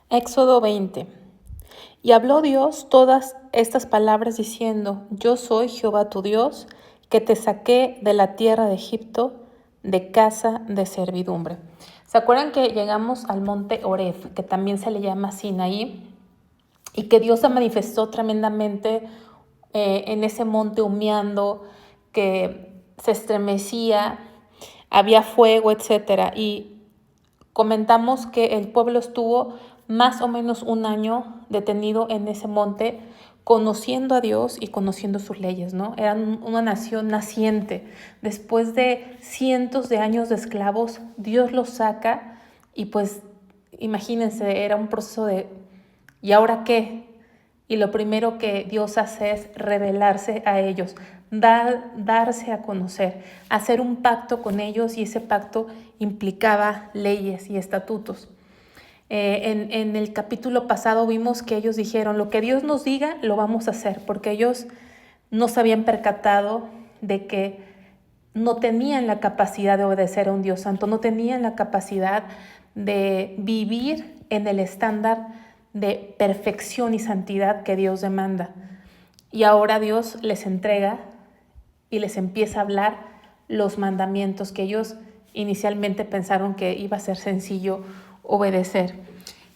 Éxodo 20. Y habló Dios todas estas palabras diciendo: Yo soy Jehová tu Dios, que te saqué de la tierra de Egipto, de casa de servidumbre. ¿Se acuerdan que llegamos al monte Oreb, que también se le llama Sinaí, y que Dios se manifestó tremendamente en ese monte humeando, que se estremecía, había fuego, etcétera? Y comentamos que el pueblo estuvo más o menos un año detenido en ese monte, conociendo a Dios y conociendo sus leyes, ¿no? Eran una nación naciente. Después de cientos de años de esclavos, Dios los saca y pues imagínense, era un proceso de ¿y ahora qué? Y lo primero que Dios hace es revelarse a ellos, darse a conocer, hacer un pacto con ellos, y ese pacto implicaba leyes y estatutos. En el capítulo pasado vimos que ellos dijeron: lo que Dios nos diga lo vamos a hacer, porque ellos no se habían percatado de que no tenían la capacidad de obedecer a un Dios santo, no tenían la capacidad de vivir en el estándar de perfección y santidad que Dios demanda. Y ahora Dios les entrega y les empieza a hablar los mandamientos que ellos inicialmente pensaron que iba a ser sencillo obedecer.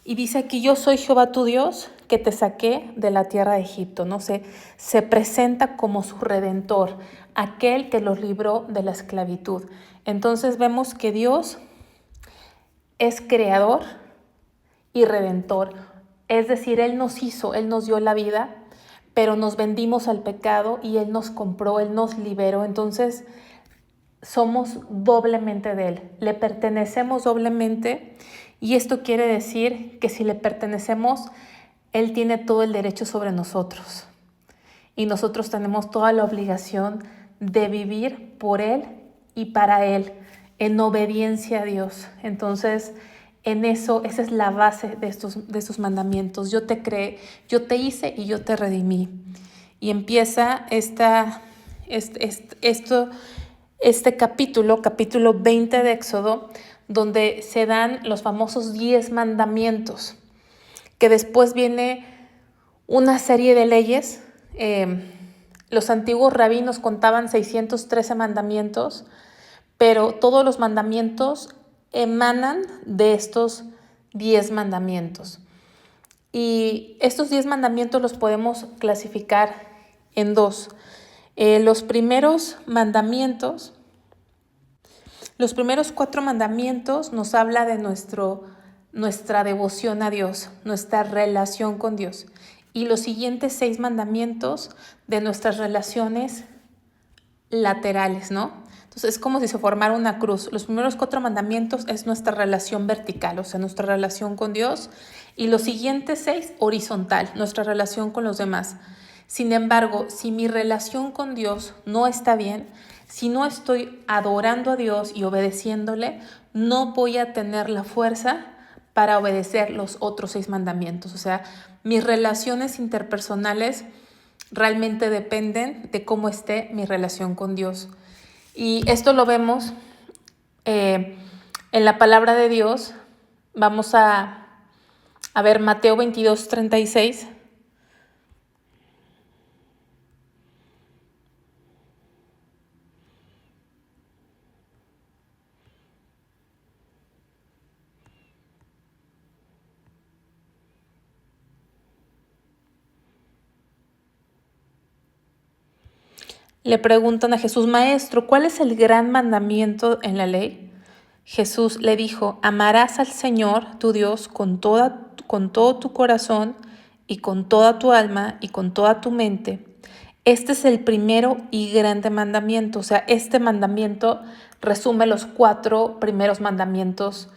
Y dice aquí: yo soy Jehová tu Dios, que te saqué de la tierra de Egipto, ¿no? Se presenta como su redentor, aquel que los libró de la esclavitud. Entonces vemos que Dios es creador y redentor. Es decir, Él nos hizo, Él nos dio la vida, pero nos vendimos al pecado y Él nos compró, Él nos liberó. Entonces somos doblemente de Él, le pertenecemos doblemente, y esto quiere decir que si le pertenecemos, Él tiene todo el derecho sobre nosotros y nosotros tenemos toda la obligación de vivir por Él y para Él, en obediencia a Dios. Entonces, en eso, esa es la base de estos mandamientos. Yo te creé, yo te hice y yo te redimí. Y empieza este capítulo 20 de Éxodo, donde se dan los famosos 10 mandamientos, que después viene una serie de leyes. Los antiguos rabinos contaban 613 mandamientos, pero todos los mandamientos emanan de estos 10 mandamientos. Y estos 10 mandamientos los podemos clasificar en dos. Los primeros 4 mandamientos nos habla de nuestra devoción a Dios, nuestra relación con Dios. Y los siguientes 6 mandamientos de nuestras relaciones laterales, ¿no? Entonces es como si se formara una cruz. Los primeros 4 mandamientos es nuestra relación vertical, o sea, nuestra relación con Dios, y los siguientes 6 horizontal, nuestra relación con los demás. Sin embargo, si mi relación con Dios no está bien, si no estoy adorando a Dios y obedeciéndole, no voy a tener la fuerza para obedecer los otros 6 mandamientos. O sea, mis relaciones interpersonales realmente dependen de cómo esté mi relación con Dios. Y esto lo vemos en la palabra de Dios. Vamos a ver Mateo 22:36. Le preguntan a Jesús: Maestro, ¿cuál es el gran mandamiento en la ley? Jesús le dijo: amarás al Señor tu Dios con todo tu corazón y con toda tu alma y con toda tu mente. Este es el primero y grande mandamiento. O sea, este mandamiento resume los 4 primeros mandamientos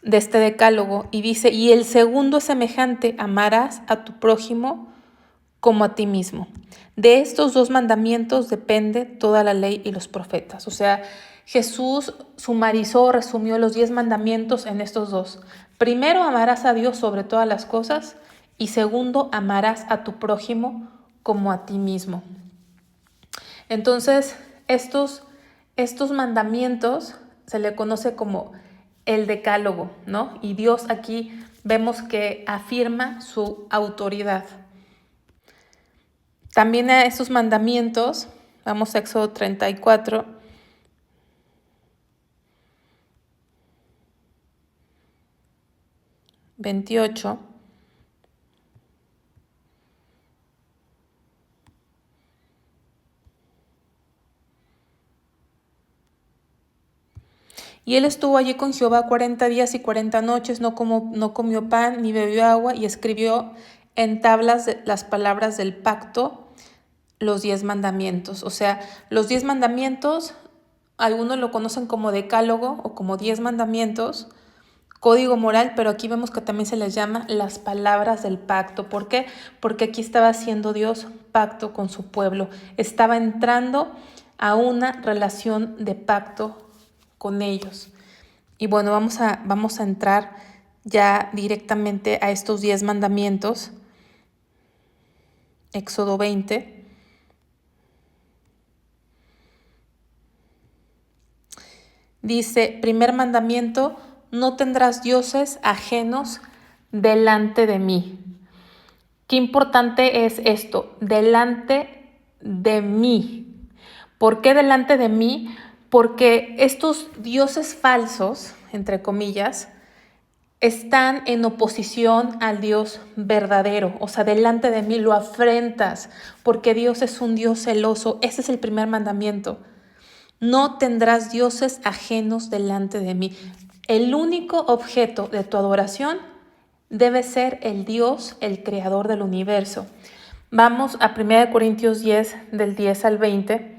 de este decálogo y dice: y el segundo es semejante: amarás a tu prójimo como a ti mismo. De estos 2 mandamientos depende toda la ley y los profetas. O sea, Jesús sumarizó, resumió los 10 mandamientos en estos 2. Primero, amarás a Dios sobre todas las cosas, y segundo, amarás a tu prójimo como a ti mismo. Entonces, estos mandamientos se le conoce como el decálogo, ¿no? Y Dios aquí vemos que afirma su autoridad. También a estos mandamientos, vamos a Éxodo 34, (28). Y él estuvo allí con Jehová 40 días y 40 noches, no comió pan ni bebió agua, y escribió en tablas las palabras del pacto, los 10 mandamientos. O sea, los 10 mandamientos, algunos lo conocen como decálogo o como 10 mandamientos, código moral, pero aquí vemos que también se les llama las palabras del pacto. ¿Por qué? Porque aquí estaba haciendo Dios pacto con su pueblo. Estaba entrando a una relación de pacto con ellos. Y bueno, vamos a entrar ya directamente a estos 10 mandamientos. Éxodo 20. Dice, primer mandamiento, no tendrás dioses ajenos delante de mí. Qué importante es esto, delante de mí. ¿Por qué delante de mí? Porque estos dioses falsos, entre comillas, están en oposición al Dios verdadero. O sea, delante de mí lo afrentas, porque Dios es un Dios celoso. Ese es el primer mandamiento. No tendrás dioses ajenos delante de mí. El único objeto de tu adoración debe ser el Dios, el creador del universo. Vamos a 1 Corintios 10, del 10 al 20.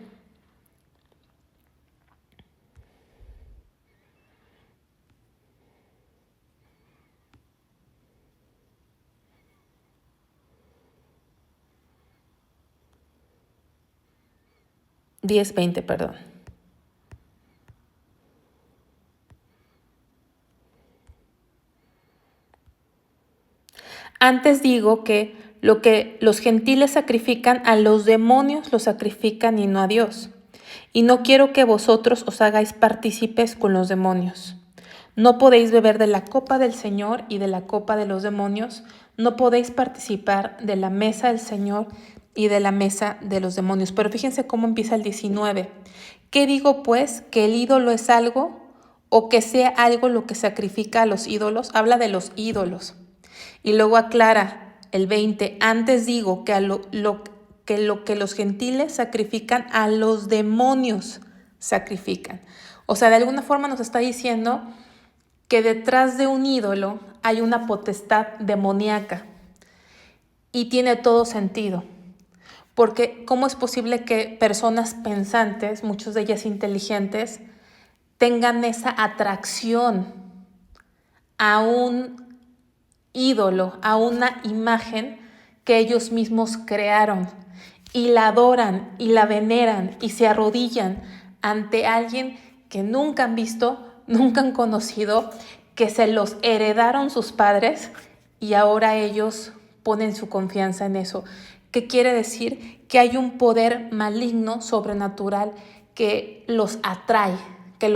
Perdón. Antes digo que lo que los gentiles sacrifican a los demonios lo sacrifican y no a Dios. Y no quiero que vosotros os hagáis partícipes con los demonios. No podéis beber de la copa del Señor y de la copa de los demonios. No podéis participar de la mesa del Señor y de la mesa de los demonios. Pero fíjense cómo empieza el 19. ¿Qué digo pues? ¿Que el ídolo es algo? ¿O que sea algo lo que sacrifica a los ídolos? Habla de los ídolos. Y luego aclara el 20. Antes digo que lo que los gentiles sacrifican a los demonios sacrifican. O sea, de alguna forma nos está diciendo que detrás de un ídolo hay una potestad demoníaca. Y tiene todo sentido. Porque ¿cómo es posible que personas pensantes, muchas de ellas inteligentes, tengan esa atracción a un ídolo, a una imagen que ellos mismos crearon, y la adoran y la veneran y se arrodillan ante alguien que nunca han visto, nunca han conocido, que se los heredaron sus padres y ahora ellos ponen su confianza en eso? ¿Qué quiere decir? Que hay un poder maligno, sobrenatural, que los atrae, que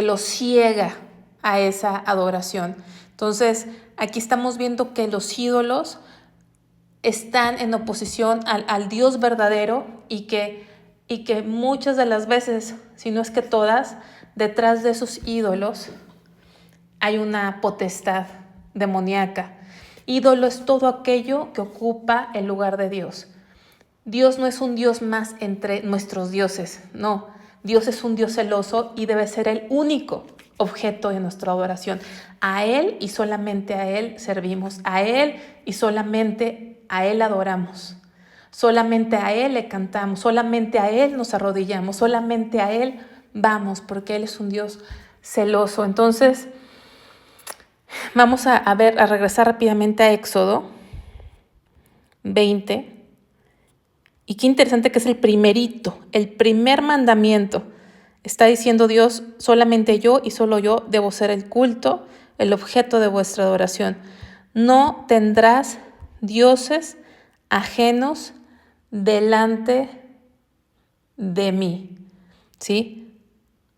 los ciega a esa adoración. Entonces, aquí estamos viendo que los ídolos están en oposición al Dios verdadero y que muchas de las veces, si no es que todas, detrás de esos ídolos hay una potestad demoníaca. Ídolo es todo aquello que ocupa el lugar de Dios. Dios no es un Dios más entre nuestros dioses, no. Dios es un Dios celoso y debe ser el único objeto de nuestra adoración. A Él y solamente a Él servimos. A Él y solamente a Él adoramos. Solamente a Él le cantamos. Solamente a Él nos arrodillamos. Solamente a Él vamos, porque Él es un Dios celoso. Entonces, vamos a regresar rápidamente a Éxodo 20. Y qué interesante que es el primerito, el primer mandamiento. Está diciendo Dios, solamente yo y solo yo debo ser el culto, el objeto de vuestra adoración. No tendrás dioses ajenos delante de mí. ¿Sí?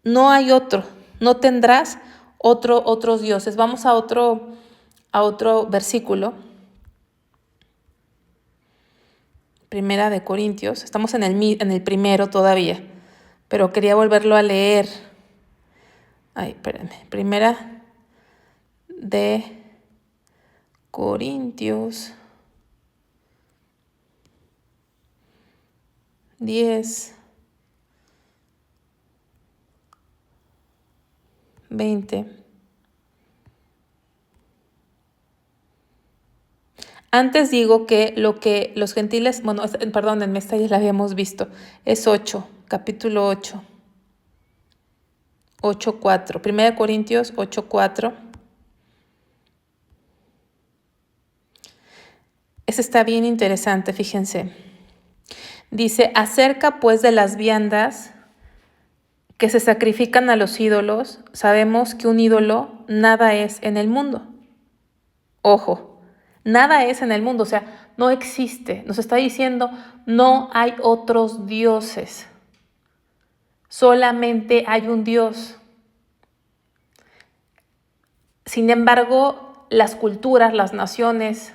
No hay otro, no tendrás otros dioses. Vamos a otro a otro versículo. Primera de Corintios. Estamos en el primero todavía, pero quería volverlo a leer. Ay, espérenme. Primera de Corintios 10, 20. Antes digo que lo que los gentiles, perdónenme, esta ya la habíamos visto, es 8, capítulo 8, 8:4, 1 Corintios 8:4. Ese está bien interesante, fíjense. Dice, acerca pues de las viandas que se sacrifican a los ídolos, sabemos que un ídolo nada es en el mundo. Ojo, nada es en el mundo, o sea, no existe. Nos está diciendo, no hay otros dioses. Solamente hay un Dios. Sin embargo, las culturas, las naciones,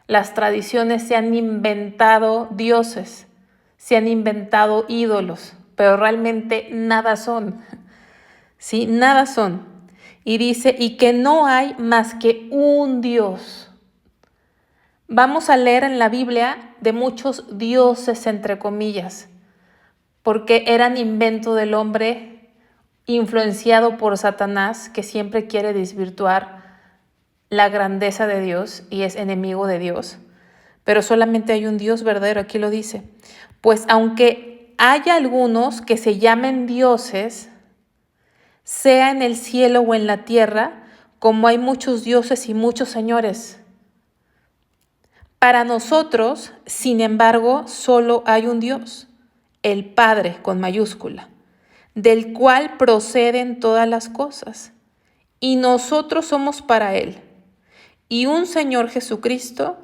las tradiciones se han inventado dioses, se han inventado ídolos, pero realmente nada son. ¿Sí? Nada son. Y dice, y que no hay más que un Dios. Vamos a leer en la Biblia de muchos dioses, entre comillas, porque eran invento del hombre influenciado por Satanás, que siempre quiere desvirtuar la grandeza de Dios y es enemigo de Dios. Pero solamente hay un Dios verdadero, aquí lo dice. Pues aunque haya algunos que se llamen dioses, sea en el cielo o en la tierra, como hay muchos dioses y muchos señores. Para nosotros, sin embargo, solo hay un Dios, el Padre con mayúscula, del cual proceden todas las cosas, y nosotros somos para Él, y un Señor Jesucristo,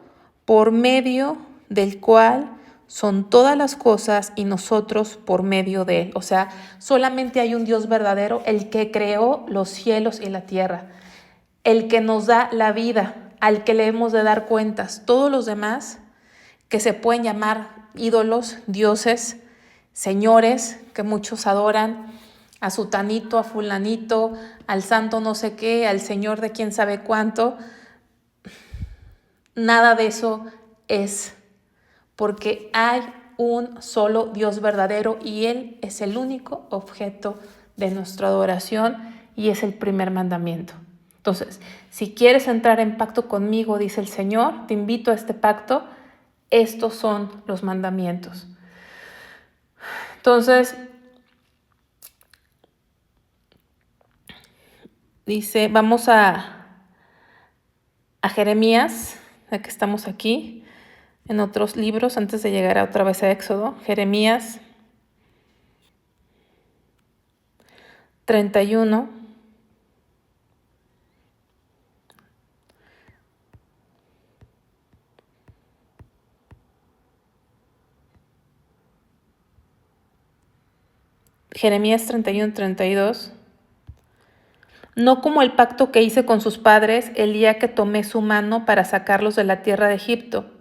por medio del cual son todas las cosas y nosotros por medio de Él. O sea, solamente hay un Dios verdadero, el que creó los cielos y la tierra, el que nos da la vida, al que le hemos de dar cuentas. Todos los demás que se pueden llamar ídolos, dioses, señores, que muchos adoran, a sutanito, a fulanito, al santo no sé qué, al señor de quién sabe cuánto. Nada de eso es, porque hay un solo Dios verdadero y Él es el único objeto de nuestra adoración y es el primer mandamiento. Entonces, si quieres entrar en pacto conmigo, dice el Señor, te invito a este pacto, estos son los mandamientos. Entonces, dice, vamos a Jeremías, ya que estamos aquí, en otros libros, antes de llegar a otra vez a Éxodo, Jeremías 31. Jeremías 31, 32. No como el pacto que hice con sus padres el día que tomé su mano para sacarlos de la tierra de Egipto,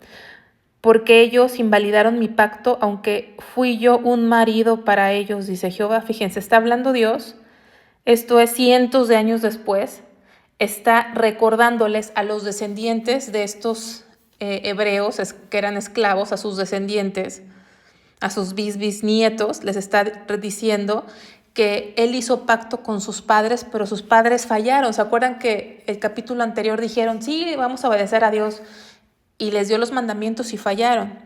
porque ellos invalidaron mi pacto, aunque fui yo un marido para ellos, dice Jehová. Fíjense, está hablando Dios, esto es cientos de años después, está recordándoles a los descendientes de estos hebreos que eran esclavos, a sus descendientes, a sus bisnietos, les está diciendo que él hizo pacto con sus padres, pero sus padres fallaron. ¿Se acuerdan que el capítulo anterior dijeron, sí, vamos a obedecer a Dios? Y les dio los mandamientos y fallaron.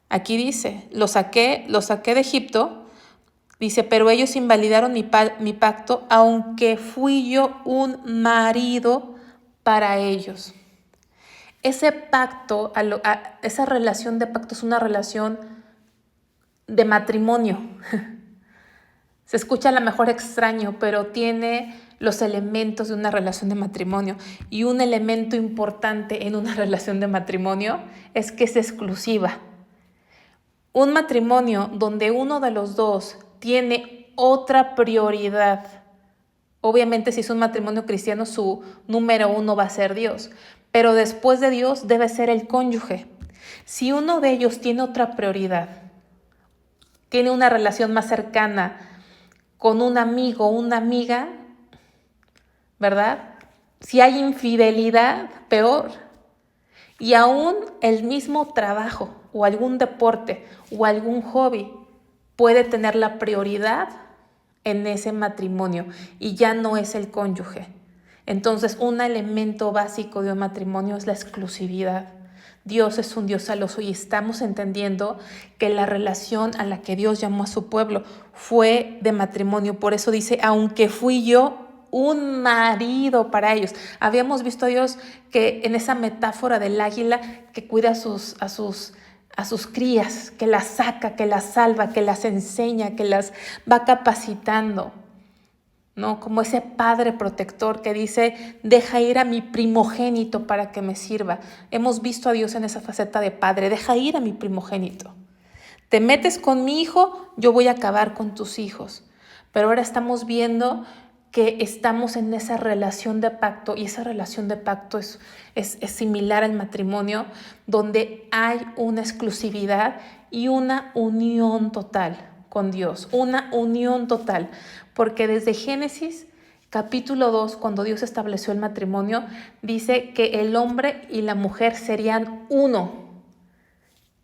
Aquí dice, los saqué de Egipto, dice, pero ellos invalidaron mi pacto, aunque fui yo un marido para ellos. Ese pacto, esa relación de pacto es una relación de matrimonio. Se escucha a lo mejor extraño, pero tiene los elementos de una relación de matrimonio. Y un elemento importante en una relación de matrimonio es que es exclusiva. Un matrimonio donde uno de los dos tiene otra prioridad Obviamente, si es un matrimonio cristiano, su número uno va a ser Dios, pero después de Dios debe ser el cónyuge. Si uno de ellos tiene otra prioridad, tiene una relación más cercana con un amigo o una amiga, ¿verdad? Si hay infidelidad, peor. Y aún el mismo trabajo o algún deporte o algún hobby puede tener la prioridad en ese matrimonio y ya no es el cónyuge. Entonces, un elemento básico de un matrimonio es la exclusividad. Dios es un Dios celoso y estamos entendiendo que la relación a la que Dios llamó a su pueblo fue de matrimonio. Por eso dice, aunque fui yo un marido para ellos. Habíamos visto a Dios que en esa metáfora del águila que cuida a sus crías, que las saca, que las salva, que las enseña, que las va capacitando, ¿no? Como ese padre protector que dice, deja ir a mi primogénito para que me sirva. Hemos visto a Dios en esa faceta de padre, deja ir a mi primogénito. Te metes con mi hijo, yo voy a acabar con tus hijos. Pero ahora estamos viendo que estamos en esa relación de pacto, y esa relación de pacto es similar al matrimonio, donde hay una exclusividad y una unión total con Dios, una unión total, porque desde Génesis capítulo 2, cuando Dios estableció el matrimonio, dice que el hombre y la mujer serían uno.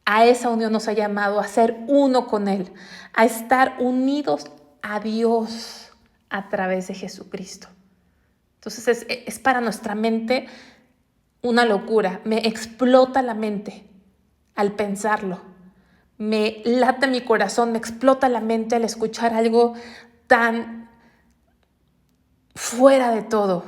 A esa unión nos ha llamado a ser uno con Él, a estar unidos a Dios a través de Jesucristo. Entonces es para nuestra mente una locura. Me explota la mente al pensarlo. Me late mi corazón, me explota la mente al escuchar algo tan fuera de todo.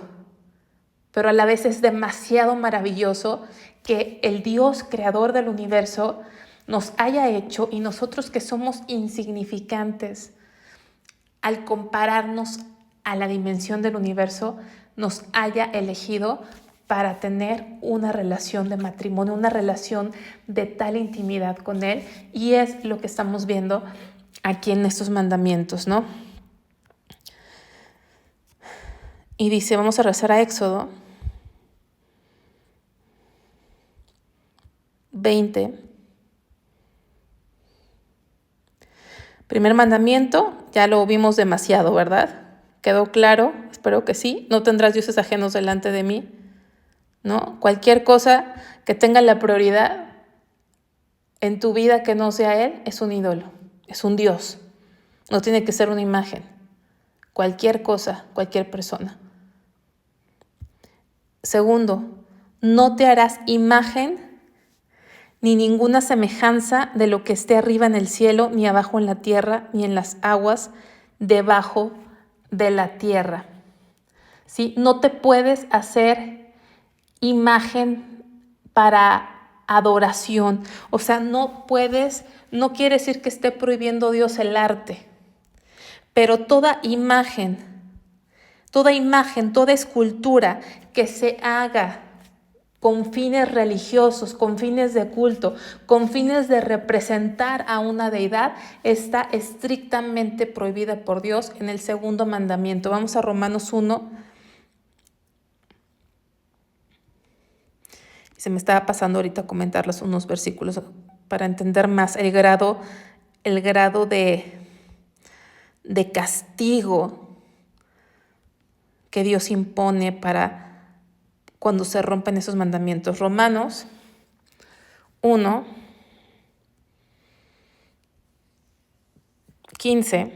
Pero a la vez es demasiado maravilloso que el Dios creador del universo nos haya hecho, y nosotros que somos insignificantes, al compararnos a la dimensión del universo, nos haya elegido para tener una relación de matrimonio, una relación de tal intimidad con Él. Y es lo que estamos viendo aquí en estos mandamientos, ¿no? Y dice, vamos a rezar a Éxodo 20. Primer mandamiento, ya lo vimos demasiado, ¿verdad? ¿Quedó claro? Espero que sí. No tendrás dioses ajenos delante de mí, ¿no? Cualquier cosa que tenga la prioridad en tu vida que no sea Él es un ídolo, es un Dios. No tiene que ser una imagen. Cualquier cosa, cualquier persona. Segundo, no te harás imagen ni ninguna semejanza de lo que esté arriba en el cielo, ni abajo en la tierra, ni en las aguas debajo de la tierra. ¿Sí? No te puedes hacer imagen para adoración. O sea, no quiere decir que esté prohibiendo Dios el arte, pero toda imagen, toda escultura que se haga con fines religiosos, con fines de culto, con fines de representar a una deidad, está estrictamente prohibida por Dios en el segundo mandamiento. Vamos a Romanos 1. Se me estaba pasando ahorita a comentarles unos versículos para entender más el grado de castigo que Dios impone para cuando se rompen esos mandamientos. Romanos 1, 15.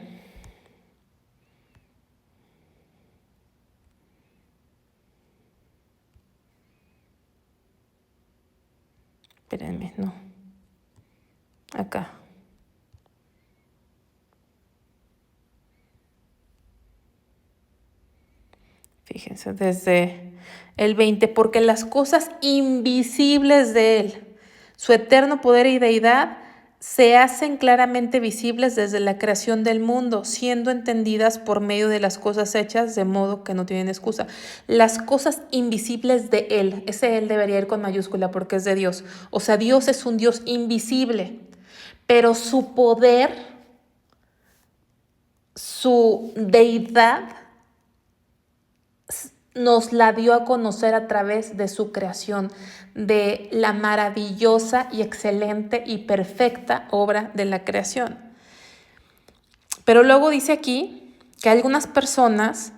Espérenme, no. Acá. Fíjense, desde el 20, porque las cosas invisibles de Él, su eterno poder y deidad, se hacen claramente visibles desde la creación del mundo, siendo entendidas por medio de las cosas hechas, de modo que no tienen excusa. Las cosas invisibles de Él, ese Él debería ir con mayúscula porque es de Dios. O sea, Dios es un Dios invisible, pero su poder, su deidad, nos la dio a conocer a través de su creación, de la maravillosa y excelente y perfecta obra de la creación. Pero luego dice aquí que algunas personas,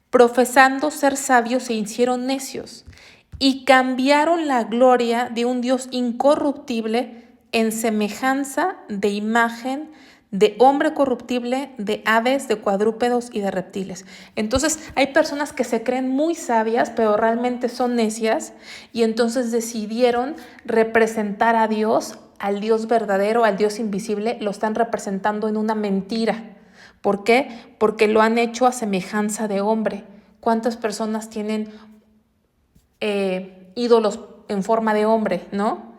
profesando ser sabios, se hicieron necios y cambiaron la gloria de un Dios incorruptible en semejanza de imagen de hombre corruptible, de aves, de cuadrúpedos y de reptiles. Entonces hay personas que se creen muy sabias, pero realmente son necias, y entonces decidieron representar a Dios, al Dios verdadero, al Dios invisible, lo están representando en una mentira. ¿Por qué? Porque lo han hecho a semejanza de hombre. ¿Cuántas personas tienen ídolos en forma de hombre, no?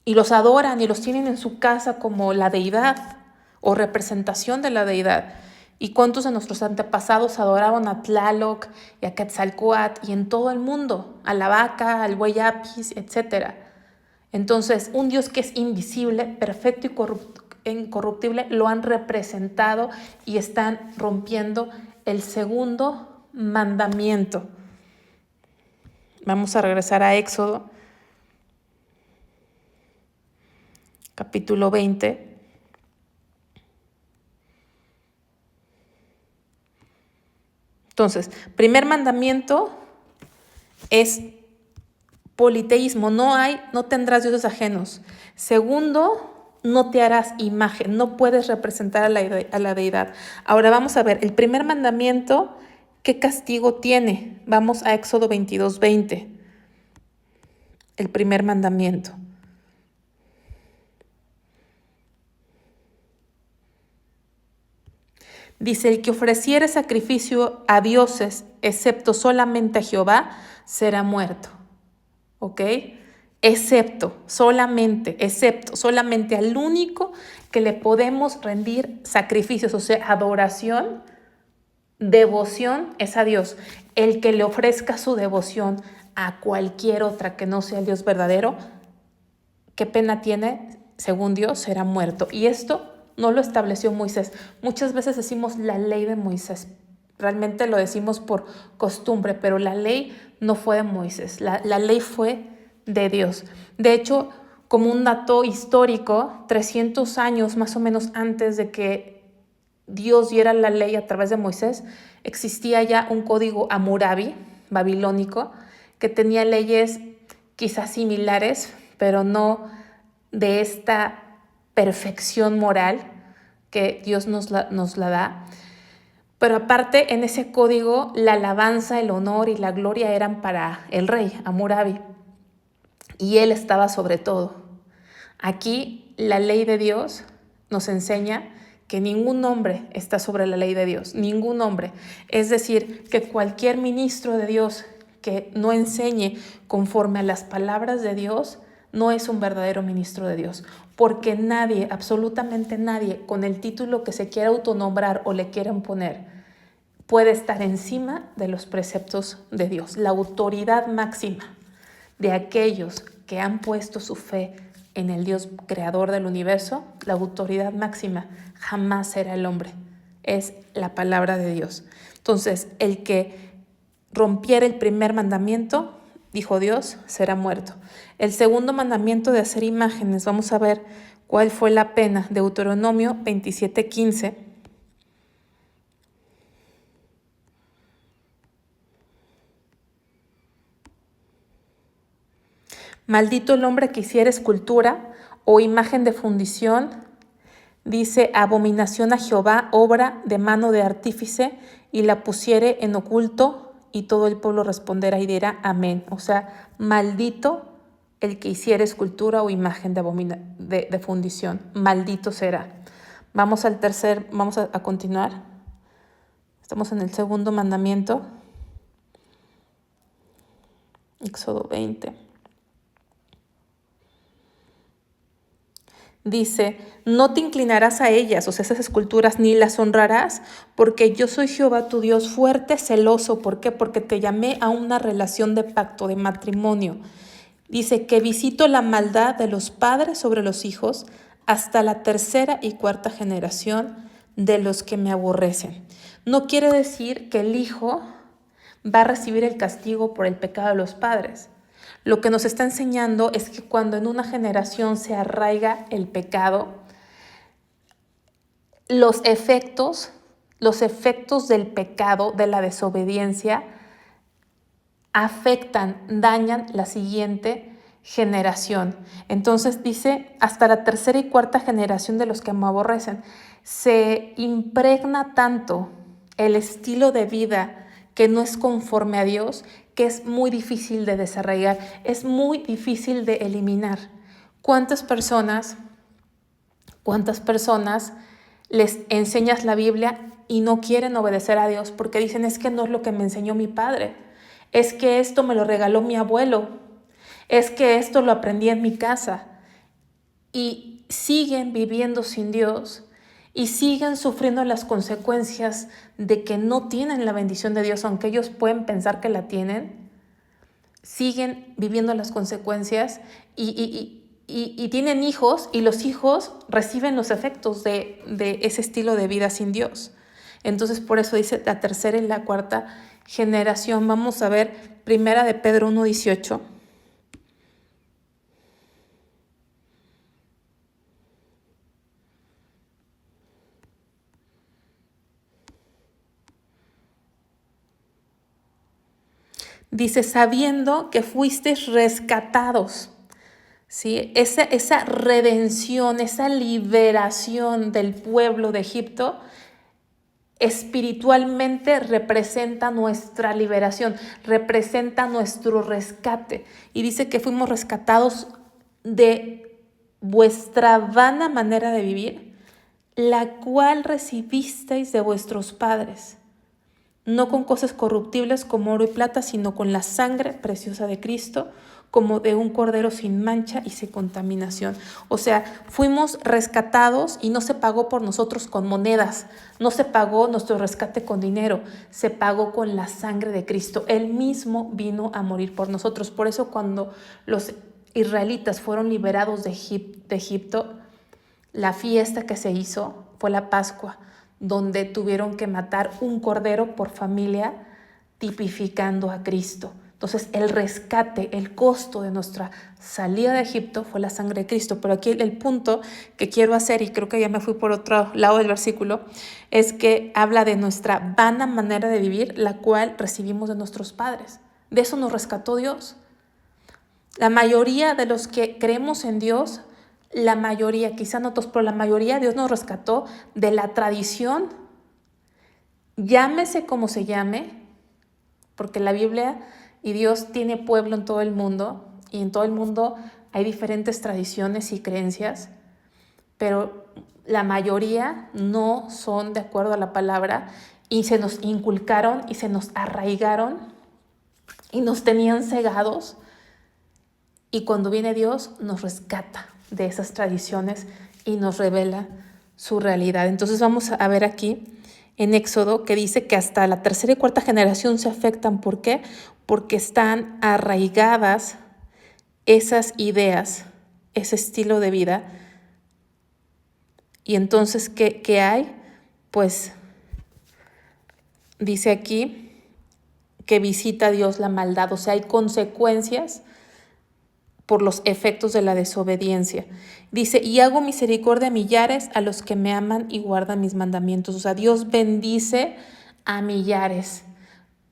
Y los adoran y los tienen en su casa como la deidad o representación de la deidad. ¿Y cuántos de nuestros antepasados adoraban a Tlaloc y a Quetzalcóatl y en todo el mundo? A la vaca, al buey apis, etc. Entonces, un Dios que es invisible, perfecto y incorruptible, lo han representado y están rompiendo el segundo mandamiento. Vamos a regresar a Éxodo, capítulo 20. Entonces, primer mandamiento es politeísmo, no tendrás dioses ajenos. Segundo, no te harás imagen, no puedes representar a la deidad. Ahora vamos a ver, el primer mandamiento, ¿qué castigo tiene? Vamos a Éxodo 22:20, el primer mandamiento. Dice, el que ofreciere sacrificio a dioses, excepto solamente a Jehová, será muerto. ¿Ok? Excepto, solamente al único que le podemos rendir sacrificios, o sea, adoración, devoción, es a Dios. El que le ofrezca su devoción a cualquier otra que no sea el Dios verdadero, ¿qué pena tiene? Según Dios, será muerto. Y esto no lo estableció Moisés. Muchas veces decimos la ley de Moisés. Realmente lo decimos por costumbre, pero la ley no fue de Moisés. La ley fue de Dios. De hecho, como un dato histórico, 300 años más o menos antes de que Dios diera la ley a través de Moisés, existía ya un código Hammurabi, babilónico, que tenía leyes quizás similares, pero no de esta perfección moral que Dios nos la da. Pero aparte, en ese código, la alabanza, el honor y la gloria eran para el rey, Hammurabi, y él estaba sobre todo. Aquí, la ley de Dios nos enseña que ningún hombre está sobre la ley de Dios, ningún hombre. Es decir, que cualquier ministro de Dios que no enseñe conforme a las palabras de Dios, no es un verdadero ministro de Dios, porque nadie, absolutamente nadie, con el título que se quiera autonombrar o le quieran poner, puede estar encima de los preceptos de Dios. La autoridad máxima de aquellos que han puesto su fe en el Dios creador del universo, la autoridad máxima jamás será el hombre, es la palabra de Dios. Entonces, el que rompiera el primer mandamiento, dijo Dios, será muerto. El segundo mandamiento de hacer imágenes, vamos a ver cuál fue la pena. Deuteronomio 27:15. Maldito el hombre que hiciera escultura o imagen de fundición, dice, abominación a Jehová, obra de mano de artífice, y la pusiere en oculto, y todo el pueblo responderá y dirá amén. O sea, maldito el que hiciera escultura o imagen de fundición, maldito será. Vamos a continuar. Estamos en el segundo mandamiento. Éxodo 20. Dice, no te inclinarás a ellas, o sea, esas esculturas, ni las honrarás, porque yo soy Jehová tu Dios fuerte, celoso. ¿Por qué? Porque te llamé a una relación de pacto, de matrimonio. Dice que visito la maldad de los padres sobre los hijos hasta la tercera y cuarta generación de los que me aborrecen. No quiere decir que el hijo va a recibir el castigo por el pecado de los padres. Lo que nos está enseñando es que cuando en una generación se arraiga el pecado, los efectos del pecado, de la desobediencia, afectan, dañan la siguiente generación. Entonces dice, hasta la tercera y cuarta generación de los que me aborrecen, se impregna tanto el estilo de vida que no es conforme a Dios, que es muy difícil de desarraigar, es muy difícil de eliminar. ¿Cuántas personas les enseñas la Biblia y no quieren obedecer a Dios porque dicen, es que no es lo que me enseñó mi padre, es que esto me lo regaló mi abuelo, es que esto lo aprendí en mi casa, y siguen viviendo sin Dios y siguen sufriendo las consecuencias de que no tienen la bendición de Dios, aunque ellos pueden pensar que la tienen, siguen viviendo las consecuencias y tienen hijos, y los hijos reciben los efectos de ese estilo de vida sin Dios. Entonces, por eso dice la tercera y la cuarta generación. Vamos a ver Primera de Pedro 1:18. Dice, sabiendo que fuisteis rescatados. ¿Sí? Esa redención, esa liberación del pueblo de Egipto espiritualmente representa nuestra liberación, representa nuestro rescate. Y dice que fuimos rescatados de vuestra vana manera de vivir, la cual recibisteis de vuestros padres, no con cosas corruptibles como oro y plata, sino con la sangre preciosa de Cristo, como de un cordero sin mancha y sin contaminación. O sea, fuimos rescatados y no se pagó por nosotros con monedas, no se pagó nuestro rescate con dinero, se pagó con la sangre de Cristo. Él mismo vino a morir por nosotros. Por eso cuando los israelitas fueron liberados de Egipto, la fiesta que se hizo fue la Pascua, donde tuvieron que matar un cordero por familia, tipificando a Cristo. Entonces, el rescate, el costo de nuestra salida de Egipto fue la sangre de Cristo. Pero aquí el punto que quiero hacer, y creo que ya me fui por otro lado del versículo, es que habla de nuestra vana manera de vivir, la cual recibimos de nuestros padres. De eso nos rescató Dios. La mayoría de los que creemos en Dios, la mayoría, quizá no todos, pero la mayoría, Dios nos rescató de la tradición, llámese como se llame, porque la Biblia y Dios tiene pueblo en todo el mundo, y en todo el mundo hay diferentes tradiciones y creencias, pero la mayoría no son de acuerdo a la palabra, y se nos inculcaron y se nos arraigaron y nos tenían cegados, y cuando viene Dios nos rescata de esas tradiciones y nos revela su realidad. Entonces vamos a ver aquí en Éxodo que dice que hasta la tercera y cuarta generación se afectan. ¿Por qué? Porque están arraigadas esas ideas, ese estilo de vida. Y entonces, ¿qué hay? Pues dice aquí que visita a Dios la maldad, o sea, hay consecuencias por los efectos de la desobediencia. Dice, y hago misericordia a millares a los que me aman y guardan mis mandamientos. O sea, Dios bendice a millares.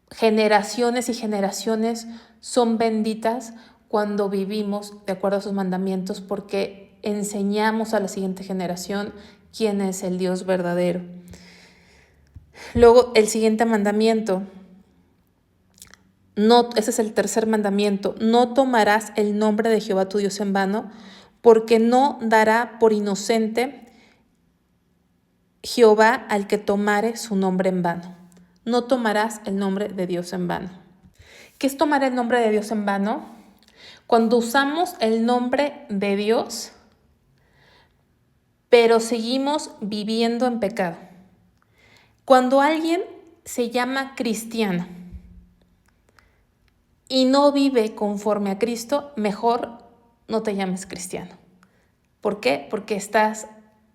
Generaciones y generaciones son benditas cuando vivimos de acuerdo a sus mandamientos, porque enseñamos a la siguiente generación quién es el Dios verdadero. Luego, el siguiente mandamiento. No, ese es el tercer mandamiento. No tomarás el nombre de Jehová tu Dios en vano, porque no dará por inocente Jehová al que tomare su nombre en vano. No tomarás el nombre de Dios en vano. ¿Qué es tomar el nombre de Dios en vano? Cuando usamos el nombre de Dios, pero seguimos viviendo en pecado. Cuando alguien se llama cristiano y no vive conforme a Cristo, mejor no te llames cristiano. ¿Por qué? Porque estás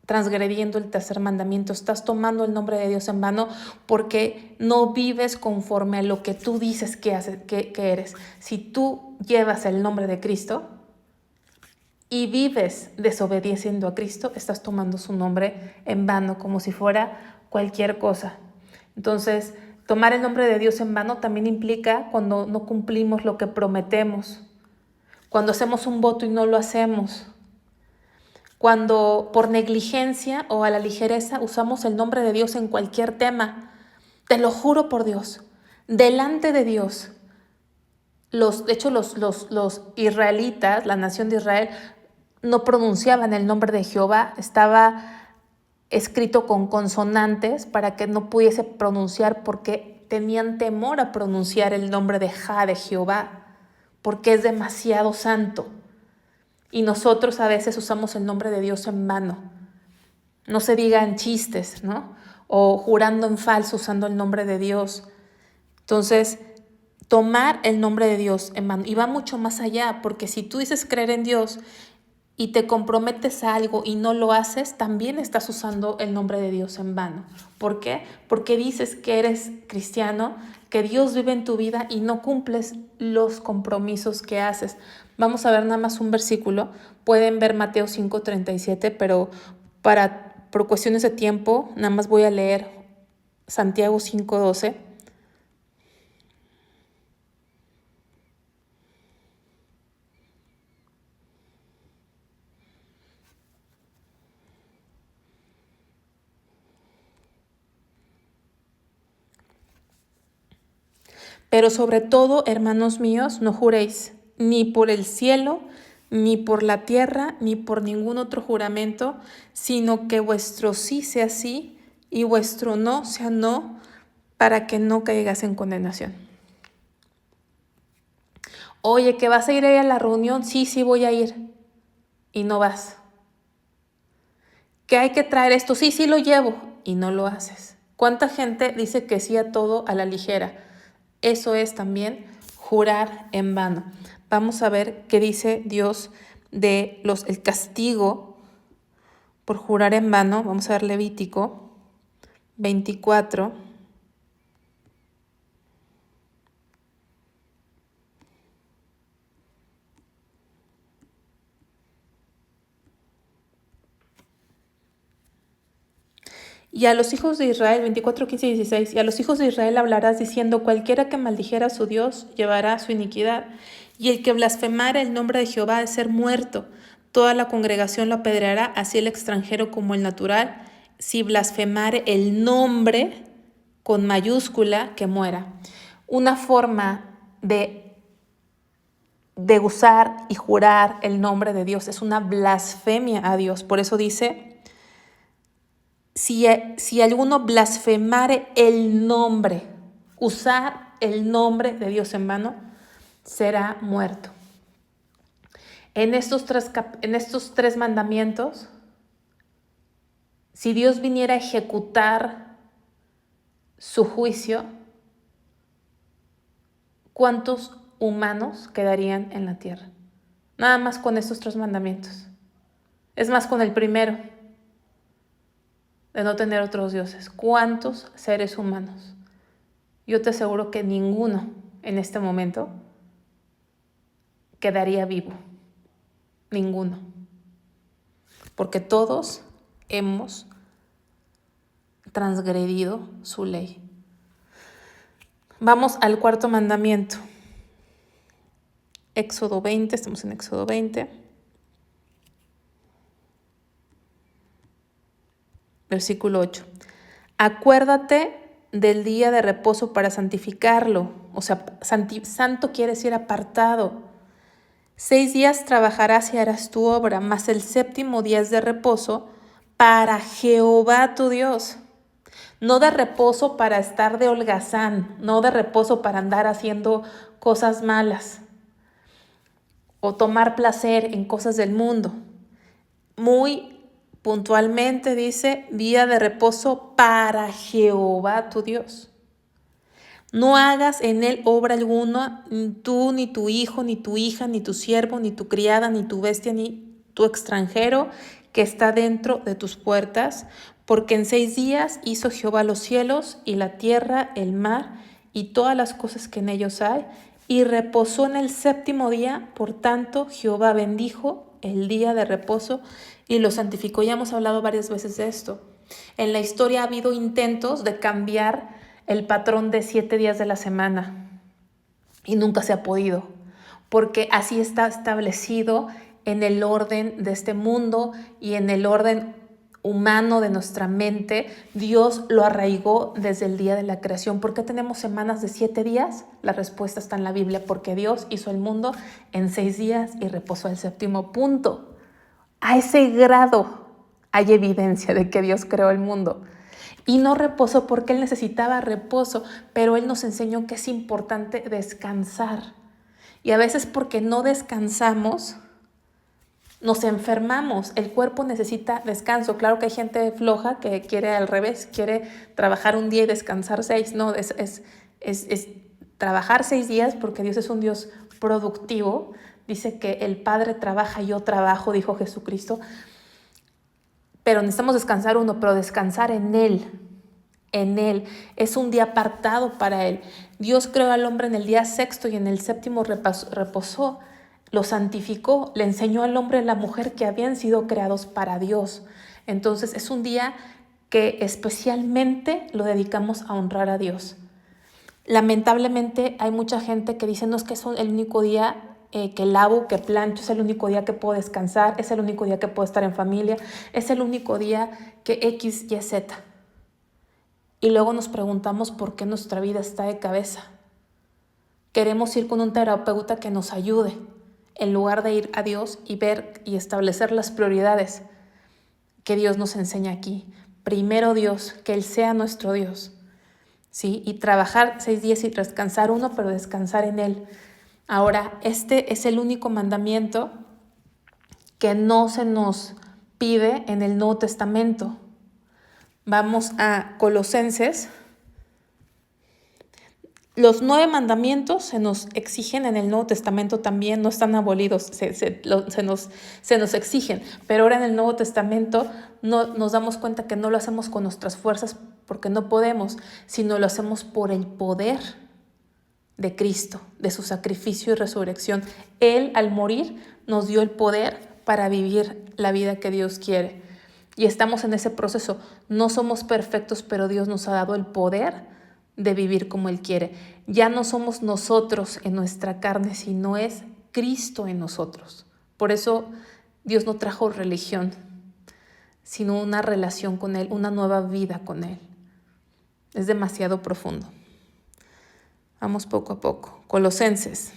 transgrediendo el tercer mandamiento, estás tomando el nombre de Dios en vano porque no vives conforme a lo que tú dices que eres. Si tú llevas el nombre de Cristo y vives desobedeciendo a Cristo, estás tomando su nombre en vano, como si fuera cualquier cosa. Entonces, tomar el nombre de Dios en vano también implica cuando no cumplimos lo que prometemos, cuando hacemos un voto y no lo hacemos, cuando por negligencia o a la ligereza usamos el nombre de Dios en cualquier tema. Te lo juro por Dios, delante de Dios. De hecho, los israelitas, la nación de Israel, no pronunciaban el nombre de Jehová, estaba escrito con consonantes para que no pudiese pronunciar porque tenían temor a pronunciar el nombre de Jehová, porque es demasiado santo. Y nosotros a veces usamos el nombre de Dios en vano. No se digan chistes, ¿no? O jurando en falso usando el nombre de Dios. Entonces, tomar el nombre de Dios en vano. Y va mucho más allá, porque si tú dices creer en Dios y te comprometes a algo y no lo haces, también estás usando el nombre de Dios en vano. ¿Por qué? Porque dices que eres cristiano, que Dios vive en tu vida y no cumples los compromisos que haces. Vamos a ver nada más un versículo. Pueden ver Mateo 5:37, pero por cuestiones de tiempo, nada más voy a leer Santiago 5:12. Pero sobre todo, hermanos míos, no juréis, ni por el cielo, ni por la tierra, ni por ningún otro juramento, sino que vuestro sí sea sí y vuestro no sea no, para que no caigas en condenación. Oye, ¿que vas a ir ahí a la reunión? Sí, sí voy a ir. Y no vas. ¿Que hay que traer esto? Sí, sí lo llevo. Y no lo haces. ¿Cuánta gente dice que sí a todo a la ligera? Eso es también jurar en vano. Vamos a ver qué dice Dios de el castigo por jurar en vano. Vamos a ver Levítico 24. Y a los hijos de Israel, 24, 15 y 16, y a los hijos de Israel hablarás diciendo, cualquiera que maldijera a su Dios llevará su iniquidad, y el que blasfemara el nombre de Jehová ha de ser muerto. Toda la congregación lo apedreará, así el extranjero como el natural, si blasfemare el nombre con mayúscula, que muera. Una forma de usar y jurar el nombre de Dios es una blasfemia a Dios. Por eso dice, si alguno blasfemare el nombre, usar el nombre de Dios en vano, será muerto. En estos tres mandamientos, si Dios viniera a ejecutar su juicio, ¿cuántos humanos quedarían en la tierra? Nada más con estos tres mandamientos. Es más, con el primero, de no tener otros dioses. ¿Cuántos seres humanos? Yo te aseguro que ninguno en este momento quedaría vivo. Ninguno. Porque todos hemos transgredido su ley. Vamos al cuarto mandamiento. Éxodo 20, estamos en Éxodo 20. Versículo 8. Acuérdate del día de reposo para santificarlo. O sea, santo quiere decir apartado. 6 días trabajarás y harás tu obra, mas el séptimo día es de reposo para Jehová tu Dios. No de reposo para estar de holgazán, no de reposo para andar haciendo cosas malas o tomar placer en cosas del mundo. Muy puntualmente dice, día de reposo para Jehová tu Dios. No hagas en él obra alguna, tú, ni tu hijo, ni tu hija, ni tu siervo, ni tu criada, ni tu bestia, ni tu extranjero, que está dentro de tus puertas, porque en 6 días hizo Jehová los cielos y la tierra, el mar y todas las cosas que en ellos hay, y reposó en el 7º día. Por tanto, Jehová bendijo el día de reposo y lo santificó. Ya hemos hablado varias veces de esto. En la historia ha habido intentos de cambiar el patrón de 7 días de la semana y nunca se ha podido, porque así está establecido en el orden de este mundo y en el orden humano de nuestra mente. Dios lo arraigó desde el día de la creación. ¿Por qué tenemos semanas de 7 días? La respuesta está en la Biblia, porque Dios hizo el mundo en 6 días y reposó el 7º. Punto. A ese grado hay evidencia de que Dios creó el mundo. Y no reposó porque Él necesitaba reposo, pero Él nos enseñó que es importante descansar. Y a veces porque no descansamos, nos enfermamos. El cuerpo necesita descanso. Claro que hay gente floja que quiere al revés, quiere trabajar un día y descansar 6. No, es trabajar 6 días, porque Dios es un Dios productivo. Dice que el Padre trabaja y yo trabajo, dijo Jesucristo. Pero necesitamos descansar uno, pero descansar en Él. En Él. Es un día apartado para Él. Dios creó al hombre en el día 6º y en el 7º reposó. Lo santificó, le enseñó al hombre y a la mujer que habían sido creados para Dios. Entonces es un día que especialmente lo dedicamos a honrar a Dios. Lamentablemente hay mucha gente que dice, no, es que es el único día que lavo, que plancho, es el único día que puedo descansar, es el único día que puedo estar en familia, es el único día que X, Y, Z. Y luego nos preguntamos por qué nuestra vida está de cabeza. Queremos ir con un terapeuta que nos ayude, en lugar de ir a Dios y ver y establecer las prioridades que Dios nos enseña aquí. Primero Dios, que Él sea nuestro Dios, ¿sí? Y trabajar 6 días y descansar uno, pero descansar en Él. Ahora, este es el único mandamiento que no se nos pide en el Nuevo Testamento. Vamos a Colosenses. Los 9 mandamientos se nos exigen en el Nuevo Testamento también, no están abolidos, se nos exigen, pero ahora en el Nuevo Testamento no, nos damos cuenta que no lo hacemos con nuestras fuerzas porque no podemos, sino lo hacemos por el poder de Cristo, de su sacrificio y resurrección. Él, al morir, nos dio el poder para vivir la vida que Dios quiere. Y estamos en ese proceso. No somos perfectos, pero Dios nos ha dado el poder de vivir como Él quiere. Ya no somos nosotros en nuestra carne, sino es Cristo en nosotros. Por eso Dios no trajo religión, sino una relación con Él, una nueva vida con Él. Es demasiado profundo. Vamos poco a poco. Colosenses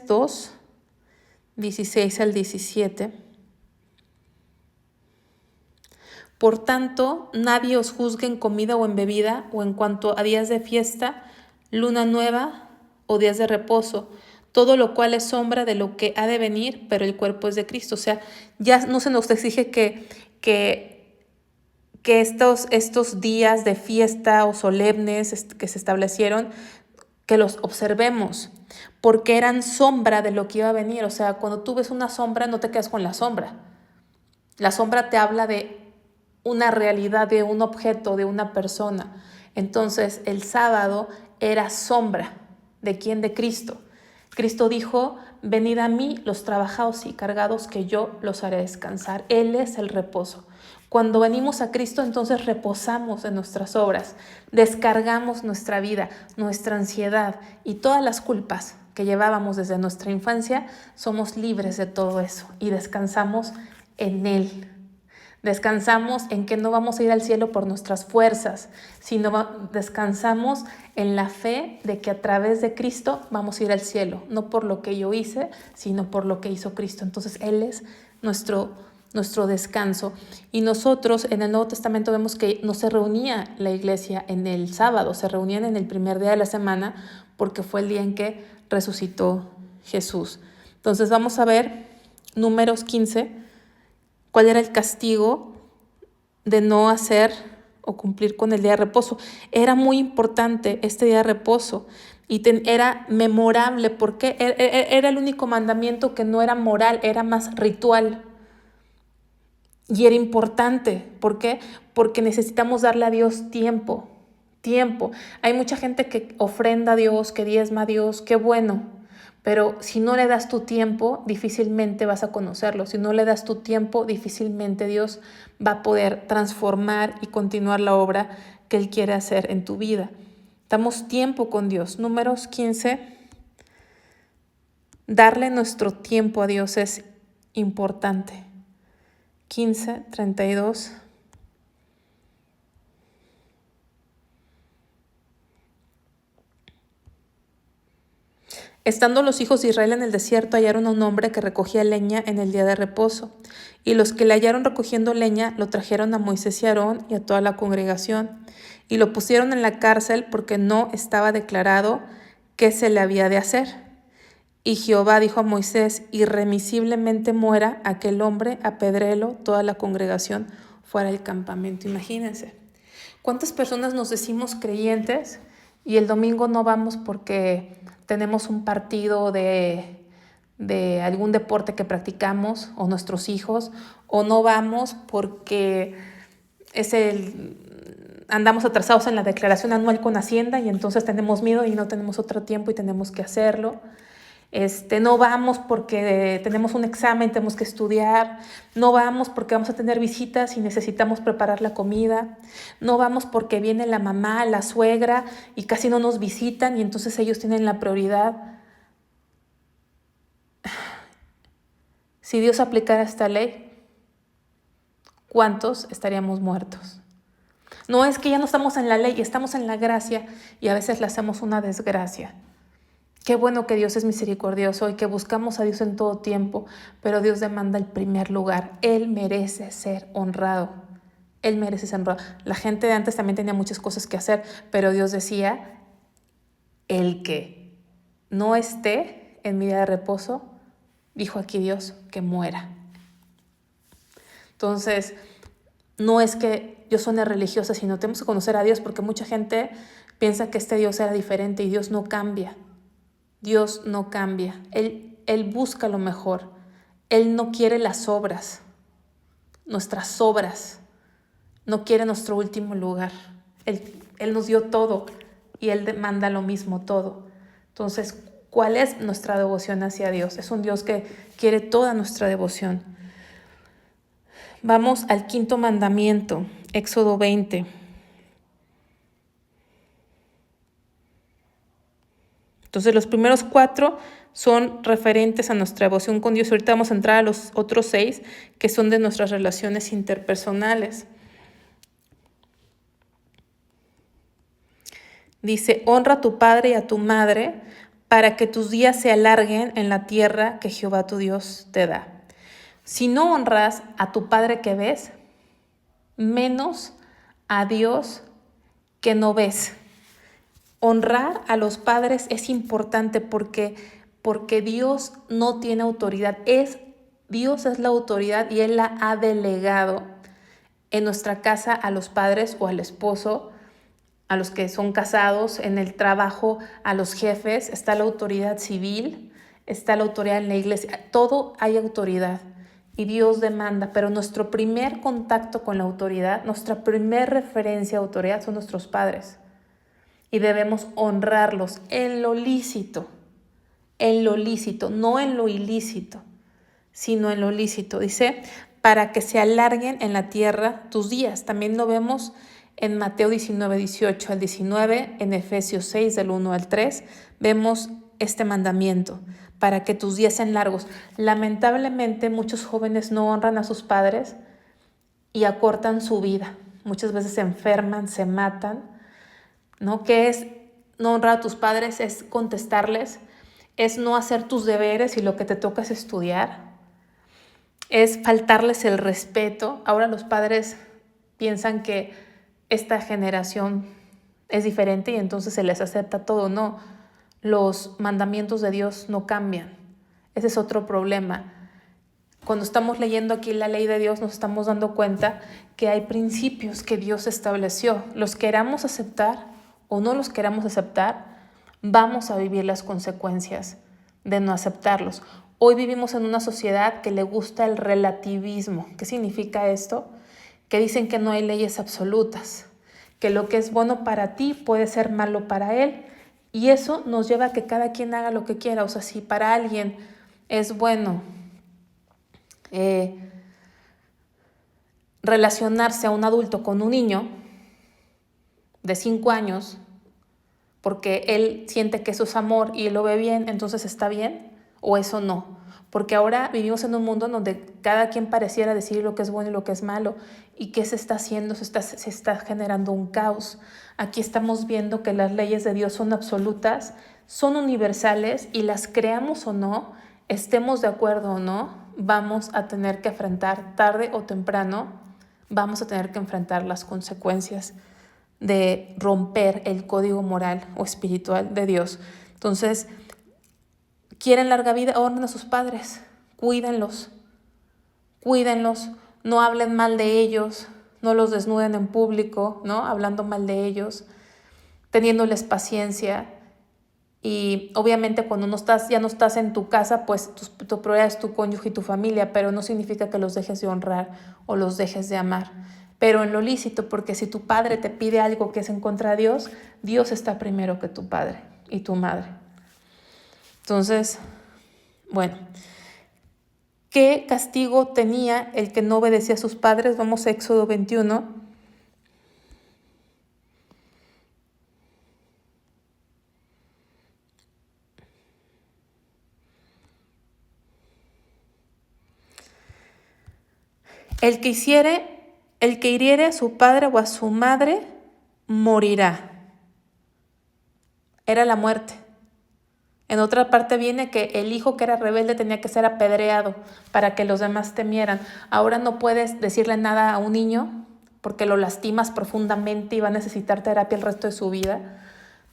2, 16 al 17. Por tanto, nadie os juzgue en comida o en bebida, o en cuanto a días de fiesta, luna nueva o días de reposo, todo lo cual es sombra de lo que ha de venir, pero el cuerpo es de Cristo. O sea, ya no se nos exige que estos días de fiesta o solemnes que se establecieron, que los observemos, porque eran sombra de lo que iba a venir. O sea, cuando tú ves una sombra, no te quedas con la sombra. La sombra te habla de una realidad, de un objeto, de una persona. Entonces, el sábado era sombra. ¿De quién? De Cristo. Cristo dijo, venid a mí los trabajados y cargados, que yo los haré descansar. Él es el reposo. Cuando venimos a Cristo, entonces reposamos en nuestras obras, descargamos nuestra vida, nuestra ansiedad y todas las culpas que llevábamos desde nuestra infancia, somos libres de todo eso y descansamos en Él. Descansamos en que no vamos a ir al cielo por nuestras fuerzas, sino descansamos en la fe de que a través de Cristo vamos a ir al cielo, no por lo que yo hice, sino por lo que hizo Cristo. Entonces Él es nuestro descanso. Y nosotros en el Nuevo Testamento vemos que no se reunía la iglesia en el sábado, se reunían en el primer día de la semana porque fue el día en que resucitó Jesús. Entonces vamos a ver Números 15. ¿Cuál era el castigo de no hacer o cumplir con el día de reposo? Era muy importante este día de reposo. y era memorable porque era el único mandamiento que no era moral, era más ritual. Y era importante. ¿Por qué? Porque necesitamos darle a Dios tiempo. Tiempo. Hay mucha gente que ofrenda a Dios, que diezma a Dios, qué bueno. Pero si no le das tu tiempo, difícilmente vas a conocerlo. Si no le das tu tiempo, difícilmente Dios va a poder transformar y continuar la obra que Él quiere hacer en tu vida. Damos tiempo con Dios. Números 15. Darle nuestro tiempo a Dios es importante. 15:32. Estando los hijos de Israel en el desierto, hallaron a un hombre que recogía leña en el día de reposo. Y los que le hallaron recogiendo leña lo trajeron a Moisés y a Aarón y a toda la congregación. Y lo pusieron en la cárcel porque no estaba declarado qué se le había de hacer. Y Jehová dijo a Moisés: irremisiblemente muera aquel hombre, apedréelo toda la congregación fuera del campamento. Imagínense, ¿cuántas personas nos decimos creyentes y el domingo no vamos porque tenemos un partido de algún deporte que practicamos, o nuestros hijos, o no vamos porque andamos atrasados en la declaración anual con Hacienda y entonces tenemos miedo y no tenemos otro tiempo y tenemos que hacerlo? No vamos porque tenemos un examen, tenemos que estudiar. No vamos porque vamos a tener visitas y necesitamos preparar la comida. No vamos porque viene la mamá, la suegra y casi no nos visitan y entonces ellos tienen la prioridad. Si Dios aplicara esta ley, ¿cuántos estaríamos muertos? No es que ya no estamos en la ley, estamos en la gracia y a veces le hacemos una desgracia. Qué bueno que Dios es misericordioso y que buscamos a Dios en todo tiempo, pero Dios demanda el primer lugar. Él merece ser honrado. Él merece ser honrado. La gente de antes también tenía muchas cosas que hacer, pero Dios decía: el que no esté en mi día de reposo, dijo aquí Dios, que muera. Entonces, no es que yo suene religiosa, sino tenemos que conocer a Dios, porque mucha gente piensa que este Dios era diferente y Dios no cambia. Dios no cambia. Él busca lo mejor. Él no quiere las obras, nuestras obras. No quiere nuestro último lugar. Él nos dio todo y Él demanda lo mismo todo. Entonces, ¿cuál es nuestra devoción hacia Dios? Es un Dios que quiere toda nuestra devoción. Vamos al quinto mandamiento, Éxodo 20. Entonces los primeros 4 son referentes a nuestra devoción con Dios. Ahorita vamos a entrar a los otros 6 que son de nuestras relaciones interpersonales. Dice: honra a tu padre y a tu madre para que tus días se alarguen en la tierra que Jehová tu Dios te da. Si no honras a tu padre que ves, menos a Dios que no ves. Honrar a los padres es importante porque Dios no tiene autoridad. Dios es la autoridad y Él la ha delegado en nuestra casa a los padres o al esposo, a los que son casados, en el trabajo, a los jefes. Está la autoridad civil, está la autoridad en la iglesia. Todo hay autoridad y Dios demanda, pero nuestro primer contacto con la autoridad, nuestra primera referencia a autoridad son nuestros padres. Y debemos honrarlos en lo lícito, no en lo ilícito, sino en lo lícito. Dice: para que se alarguen en la tierra tus días. También lo vemos en Mateo 19, 18 al 19, en Efesios 6, del 1 al 3, vemos este mandamiento, para que tus días sean largos. Lamentablemente, muchos jóvenes no honran a sus padres y acortan su vida. Muchas veces se enferman, se matan, ¿no? ¿Qué es no honrar a tus padres? Es contestarles, es no hacer tus deberes y lo que te toca es estudiar, es faltarles el respeto. Ahora los padres piensan que esta generación es diferente y entonces se les acepta todo. No, los mandamientos de Dios no cambian. Ese es otro problema. Cuando estamos leyendo aquí la ley de Dios, nos estamos dando cuenta que hay principios que Dios estableció. Los queramos aceptar o no los queramos aceptar, vamos a vivir las consecuencias de no aceptarlos. Hoy vivimos en una sociedad que le gusta el relativismo. ¿Qué significa esto? Que dicen que no hay leyes absolutas, que lo que es bueno para ti puede ser malo para él, y eso nos lleva a que cada quien haga lo que quiera. O sea, si para alguien es bueno relacionarse a un adulto con un niño de 5 años, porque él siente que eso es amor y él lo ve bien, entonces está bien, o eso no. Porque ahora vivimos en un mundo donde cada quien pareciera decir lo que es bueno y lo que es malo. ¿Y qué se está haciendo? Se está generando un caos. Aquí estamos viendo que las leyes de Dios son absolutas, son universales, y las creamos o no, estemos de acuerdo o no, vamos a tener que enfrentar tarde o temprano, vamos a tener que enfrentar las consecuencias de romper el código moral o espiritual de Dios. Entonces, quieren larga vida, honren a sus padres, cuídenlos, no hablen mal de ellos, no los desnuden en público, ¿no? Hablando mal de ellos, teniéndoles paciencia. Y obviamente cuando ya no estás en tu casa, pues tu prioridad es tu cónyuge y tu familia, pero no significa que los dejes de honrar o los dejes de amar. Pero en lo lícito, porque si tu padre te pide algo que es en contra de Dios, Dios está primero que tu padre y tu madre. Entonces, bueno, ¿qué castigo tenía el que no obedecía a sus padres? Vamos a Éxodo 21. El que hiriere a su padre o a su madre, morirá. Era la muerte. En otra parte viene que el hijo que era rebelde tenía que ser apedreado para que los demás temieran. Ahora no puedes decirle nada a un niño porque lo lastimas profundamente y va a necesitar terapia el resto de su vida.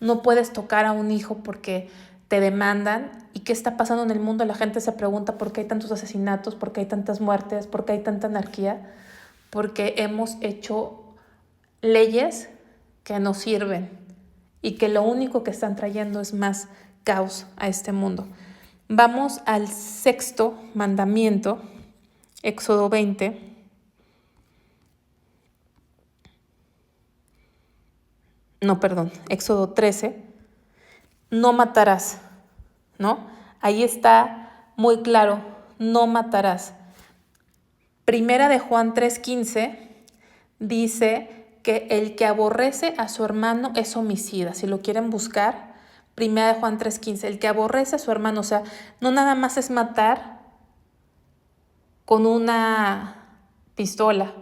No puedes tocar a un hijo porque te demandan. ¿Y qué está pasando en el mundo? La gente se pregunta por qué hay tantos asesinatos, por qué hay tantas muertes, por qué hay tanta anarquía. Porque hemos hecho leyes que no sirven y que lo único que están trayendo es más caos a este mundo. Vamos al 6º mandamiento, Éxodo 20. No, perdón, Éxodo 13. No matarás, ¿no? Ahí está muy claro, no matarás. Primera de Juan 3:15 dice que el que aborrece a su hermano es homicida. Si lo quieren buscar, Primera de Juan 3:15, el que aborrece a su hermano, o sea, no nada más es matar con una pistola,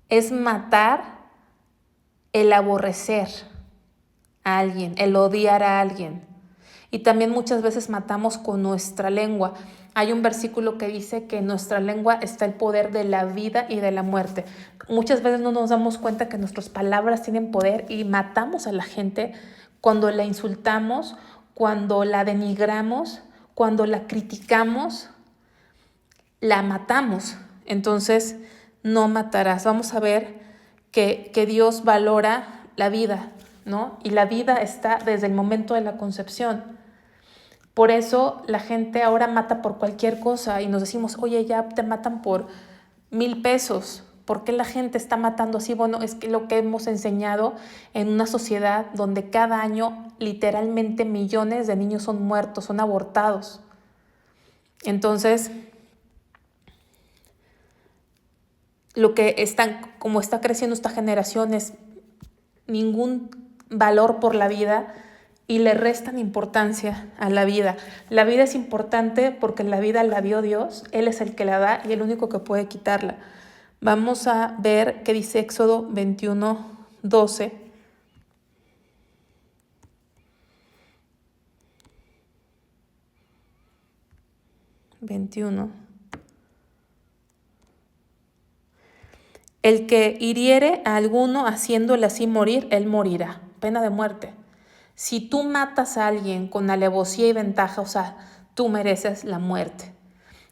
es matar el aborrecer a alguien, el odiar a alguien. Y también muchas veces matamos con nuestra lengua. Hay un versículo que dice que en nuestra lengua está el poder de la vida y de la muerte. Muchas veces no nos damos cuenta que nuestras palabras tienen poder y matamos a la gente cuando la insultamos, cuando la denigramos, cuando la criticamos, la matamos. Entonces, no matarás. Vamos a ver que Dios valora la vida, ¿no? Y la vida está desde el momento de la concepción. Por eso la gente ahora mata por cualquier cosa y nos decimos, oye, ya te matan por 1,000 pesos. ¿Por qué la gente está matando así? Bueno, es que lo que hemos enseñado en una sociedad donde cada año literalmente millones de niños son muertos, son abortados. Entonces, como está creciendo esta generación es ningún valor por la vida y le restan importancia a la vida. La vida es importante porque la vida la dio Dios, Él es el que la da y el único que puede quitarla. Vamos a ver qué dice Éxodo 21:12. El que hiriere a alguno haciéndole así morir, él morirá. Pena de muerte. Si tú matas a alguien con alevosía y ventaja, o sea, tú mereces la muerte.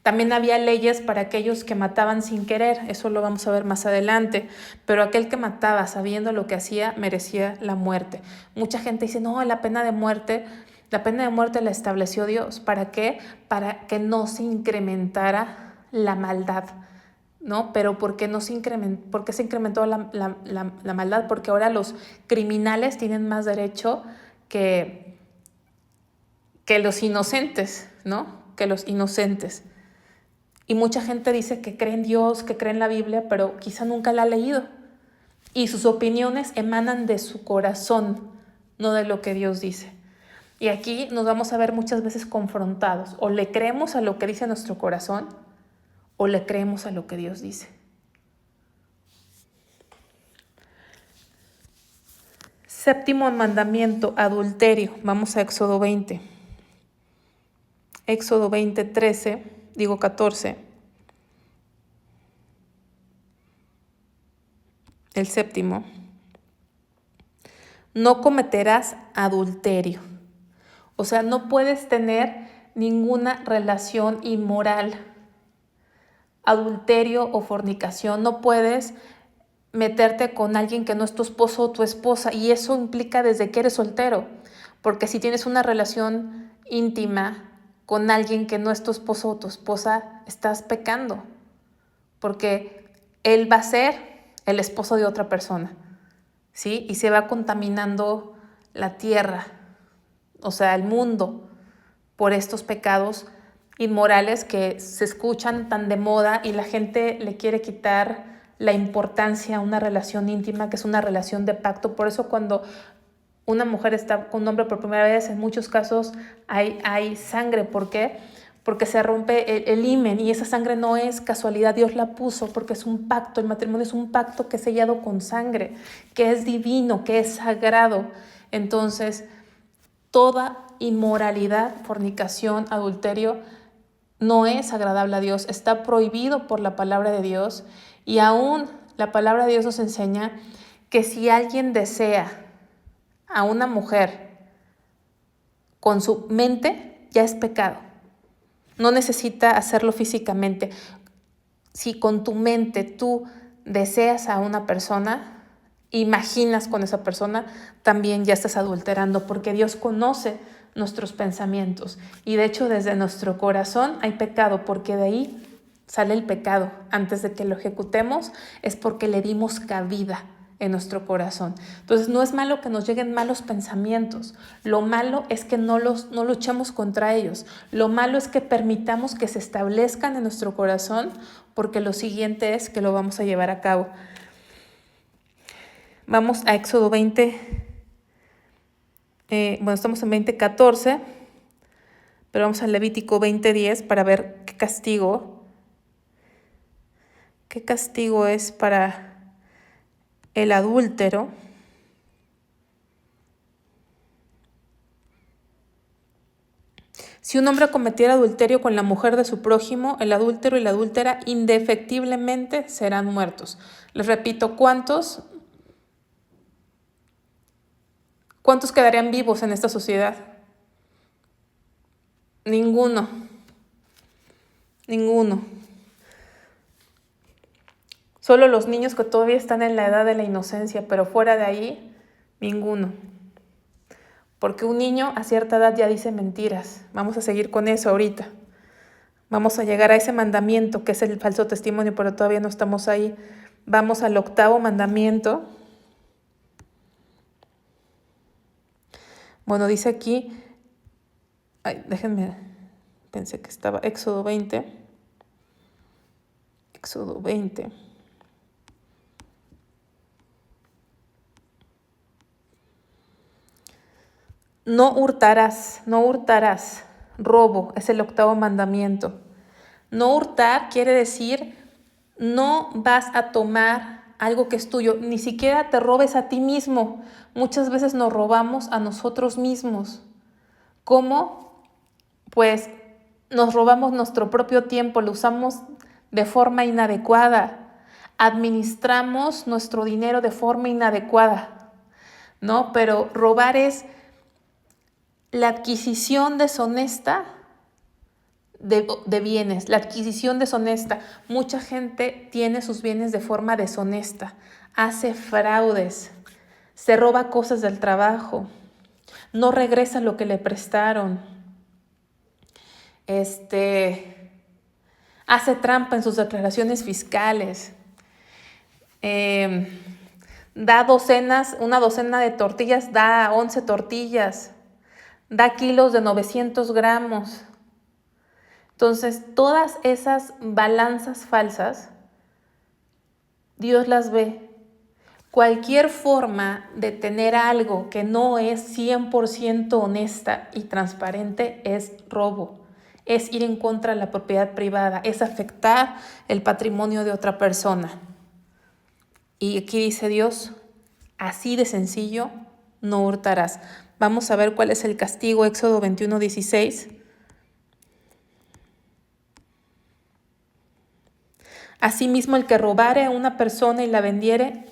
También había leyes para aquellos que mataban sin querer, eso lo vamos a ver más adelante, pero aquel que mataba sabiendo lo que hacía merecía la muerte. Mucha gente dice, no, la pena de muerte la estableció Dios. ¿Para qué? Para que no se incrementara la maldad, ¿no? Pero ¿por qué se incrementó la maldad? Porque ahora los criminales tienen más derecho que los inocentes, ¿no? Que los inocentes. Y mucha gente dice que cree en Dios, que cree en la Biblia, pero quizá nunca la ha leído. Y sus opiniones emanan de su corazón, no de lo que Dios dice. Y aquí nos vamos a ver muchas veces confrontados. O le creemos a lo que dice nuestro corazón, o le creemos a lo que Dios dice. Séptimo mandamiento, adulterio. Vamos a Éxodo 20. Éxodo 20, 14. El séptimo. No cometerás adulterio. O sea, no puedes tener ninguna relación inmoral, adulterio o fornicación. No puedes meterte con alguien que no es tu esposo o tu esposa. Y eso implica desde que eres soltero. Porque si tienes una relación íntima con alguien que no es tu esposo o tu esposa, estás pecando. Porque él va a ser el esposo de otra persona, ¿sí? Y se va contaminando la tierra, o sea, el mundo, por estos pecados inmorales que se escuchan tan de moda y la gente le quiere quitar la importancia a una relación íntima, que es una relación de pacto. Por eso cuando una mujer está con un hombre por primera vez, en muchos casos hay sangre. ¿Por qué? Porque se rompe el himen y esa sangre no es casualidad, Dios la puso porque es un pacto. El matrimonio es un pacto que es sellado con sangre, que es divino, que es sagrado. Entonces, toda inmoralidad, fornicación, adulterio, no es agradable a Dios, está prohibido por la palabra de Dios. Y aún la palabra de Dios nos enseña que si alguien desea a una mujer con su mente, ya es pecado. No necesita hacerlo físicamente. Si con tu mente tú deseas a una persona, imaginas con esa persona, también ya estás adulterando, porque Dios conoce nuestros pensamientos. Y de hecho desde nuestro corazón hay pecado, porque de ahí sale el pecado. Antes de que lo ejecutemos es porque le dimos cabida en nuestro corazón. Entonces no es malo que nos lleguen malos pensamientos. Lo malo es que no luchemos contra ellos. Lo malo es que permitamos que se establezcan en nuestro corazón, porque lo siguiente es que lo vamos a llevar a cabo. Vamos a Éxodo 20. Estamos en 20:14, pero vamos a Levítico 20:10 para ver qué castigo es para el adúltero. Si un hombre cometiera adulterio con la mujer de su prójimo, el adúltero y la adúltera indefectiblemente serán muertos. Les repito, ¿cuántos quedarían vivos en esta sociedad? Ninguno. Solo los niños que todavía están en la edad de la inocencia, pero fuera de ahí, ninguno. Porque un niño a cierta edad ya dice mentiras. Vamos a seguir con eso ahorita. Vamos a llegar a ese mandamiento que es el falso testimonio, pero todavía no estamos ahí. Vamos al 8º mandamiento. Bueno, dice aquí, déjenme, pensé que estaba Éxodo 20. Éxodo 20. No hurtarás, robo, es el 8º mandamiento. No hurtar quiere decir no vas a tomar algo que es tuyo, ni siquiera te robes a ti mismo. Muchas veces nos robamos a nosotros mismos. ¿Cómo? Pues nos robamos nuestro propio tiempo, lo usamos de forma inadecuada, administramos nuestro dinero de forma inadecuada, ¿no? Pero robar es la adquisición deshonesta de bienes, la adquisición deshonesta. Mucha gente tiene sus bienes de forma deshonesta, hace fraudes, se roba cosas del trabajo, no regresa lo que le prestaron, hace trampa en sus declaraciones fiscales, da una docena de tortillas, da 11 tortillas, da kilos de 900 gramos. Entonces, todas esas balanzas falsas, Dios las ve. Cualquier forma de tener algo que no es 100% honesta y transparente es robo, es ir en contra de la propiedad privada, es afectar el patrimonio de otra persona. Y aquí dice Dios, así de sencillo, no hurtarás. Vamos a ver cuál es el castigo, Éxodo 21:16. Asimismo, el que robare a una persona y la vendiere,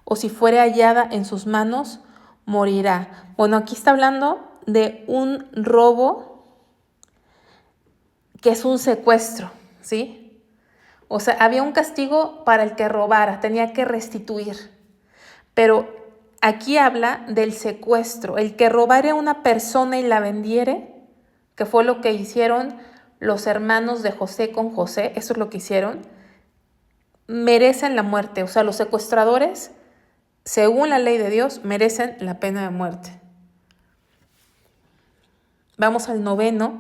o si fuere hallada en sus manos, morirá. Bueno, aquí está hablando de un robo que es un secuestro, ¿sí? O sea, había un castigo para el que robara, tenía que restituir. Pero aquí habla del secuestro. El que robare a una persona y la vendiere, que fue lo que hicieron los hermanos de José con José, eso es lo que hicieron, merecen la muerte. O sea, los secuestradores, según la ley de Dios, merecen la pena de muerte. Vamos al 9º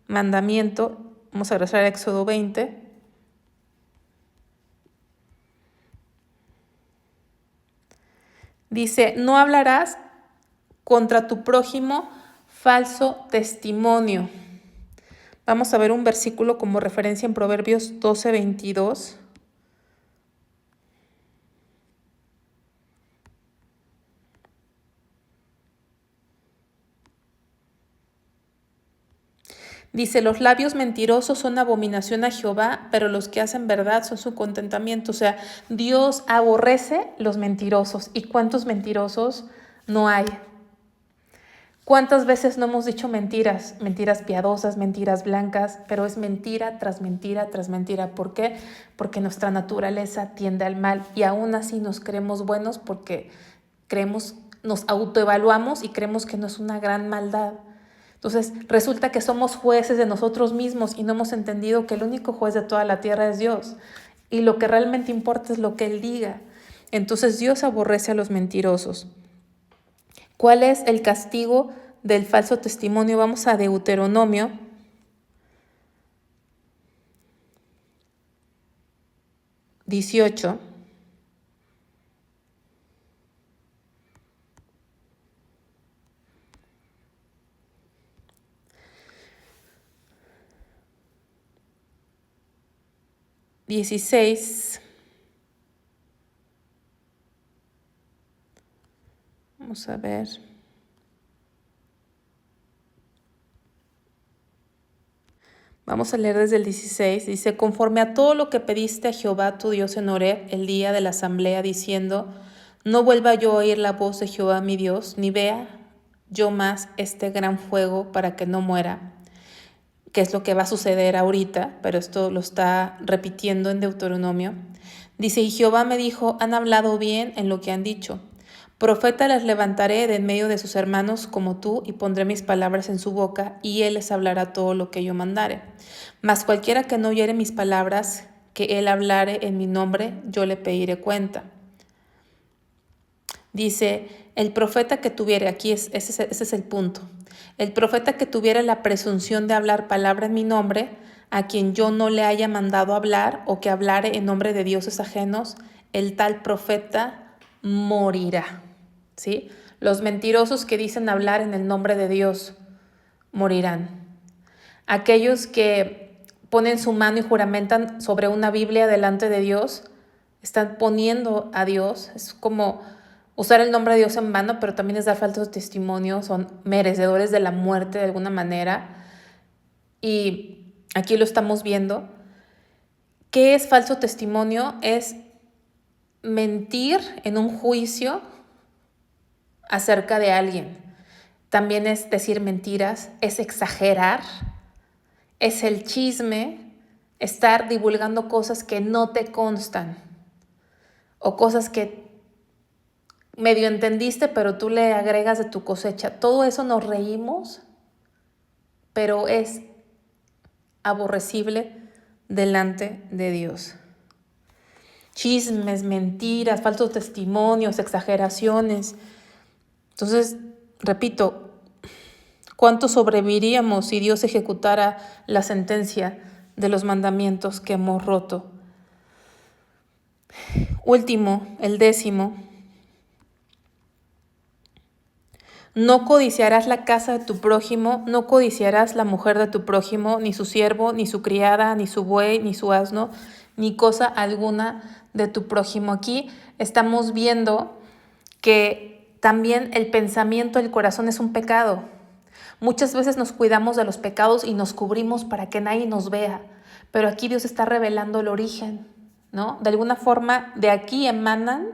mandamiento. Vamos a regresar a Éxodo 20. Dice, no hablarás contra tu prójimo falso testimonio. Vamos a ver un versículo como referencia en Proverbios 12:22. Dice, los labios mentirosos son abominación a Jehová, pero los que hacen verdad son su contentamiento. O sea, Dios aborrece los mentirosos. ¿Y cuántos mentirosos no hay? ¿Cuántas veces no hemos dicho mentiras? Mentiras piadosas, mentiras blancas, pero es mentira tras mentira tras mentira. ¿Por qué? Porque nuestra naturaleza tiende al mal y aún así nos creemos buenos porque nos autoevaluamos y creemos que no es una gran maldad. Entonces resulta que somos jueces de nosotros mismos y no hemos entendido que el único juez de toda la tierra es Dios y lo que realmente importa es lo que Él diga. Entonces Dios aborrece a los mentirosos. ¿Cuál es el castigo del falso testimonio? Vamos a Deuteronomio. (18) (16) Vamos a ver. Vamos a leer desde el 16. Dice, conforme a todo lo que pediste a Jehová tu Dios en Horeb el día de la asamblea, diciendo, no vuelva yo a oír la voz de Jehová mi Dios, ni vea yo más este gran fuego para que no muera, que es lo que va a suceder ahorita, pero esto lo está repitiendo en Deuteronomio. Dice, y Jehová me dijo, han hablado bien en lo que han dicho. Profeta les levantaré de en medio de sus hermanos como tú, y pondré mis palabras en su boca, y él les hablará todo lo que yo mandare. Mas cualquiera que no oyere mis palabras, que él hablare en mi nombre, yo le pediré cuenta. Dice, el profeta que tuviere, ese es el punto, el profeta que tuviera la presunción de hablar palabra en mi nombre, a quien yo no le haya mandado hablar, o que hablare en nombre de dioses ajenos, el tal profeta morirá. ¿Sí? Los mentirosos que dicen hablar en el nombre de Dios morirán. Aquellos que ponen su mano y juramentan sobre una Biblia delante de Dios, están poniendo a Dios, es como usar el nombre de Dios en vano, pero también es dar falsos testimonios, son merecedores de la muerte de alguna manera. Y aquí lo estamos viendo. ¿Qué es falso testimonio? Es mentir en un juicio acerca de alguien. También es decir mentiras, es exagerar, es el chisme, estar divulgando cosas que no te constan o cosas que medio entendiste, pero tú le agregas de tu cosecha. Todo eso nos reímos, pero es aborrecible delante de Dios. Chismes, mentiras, falsos testimonios, exageraciones. Entonces, repito, ¿cuánto sobreviviríamos si Dios ejecutara la sentencia de los mandamientos que hemos roto? Último, el 10. No codiciarás la casa de tu prójimo, no codiciarás la mujer de tu prójimo, ni su siervo, ni su criada, ni su buey, ni su asno, ni cosa alguna de tu prójimo. Aquí estamos viendo que también el pensamiento del corazón es un pecado. Muchas veces nos cuidamos de los pecados y nos cubrimos para que nadie nos vea, pero aquí Dios está revelando el origen, ¿no? De alguna forma, de aquí emanan,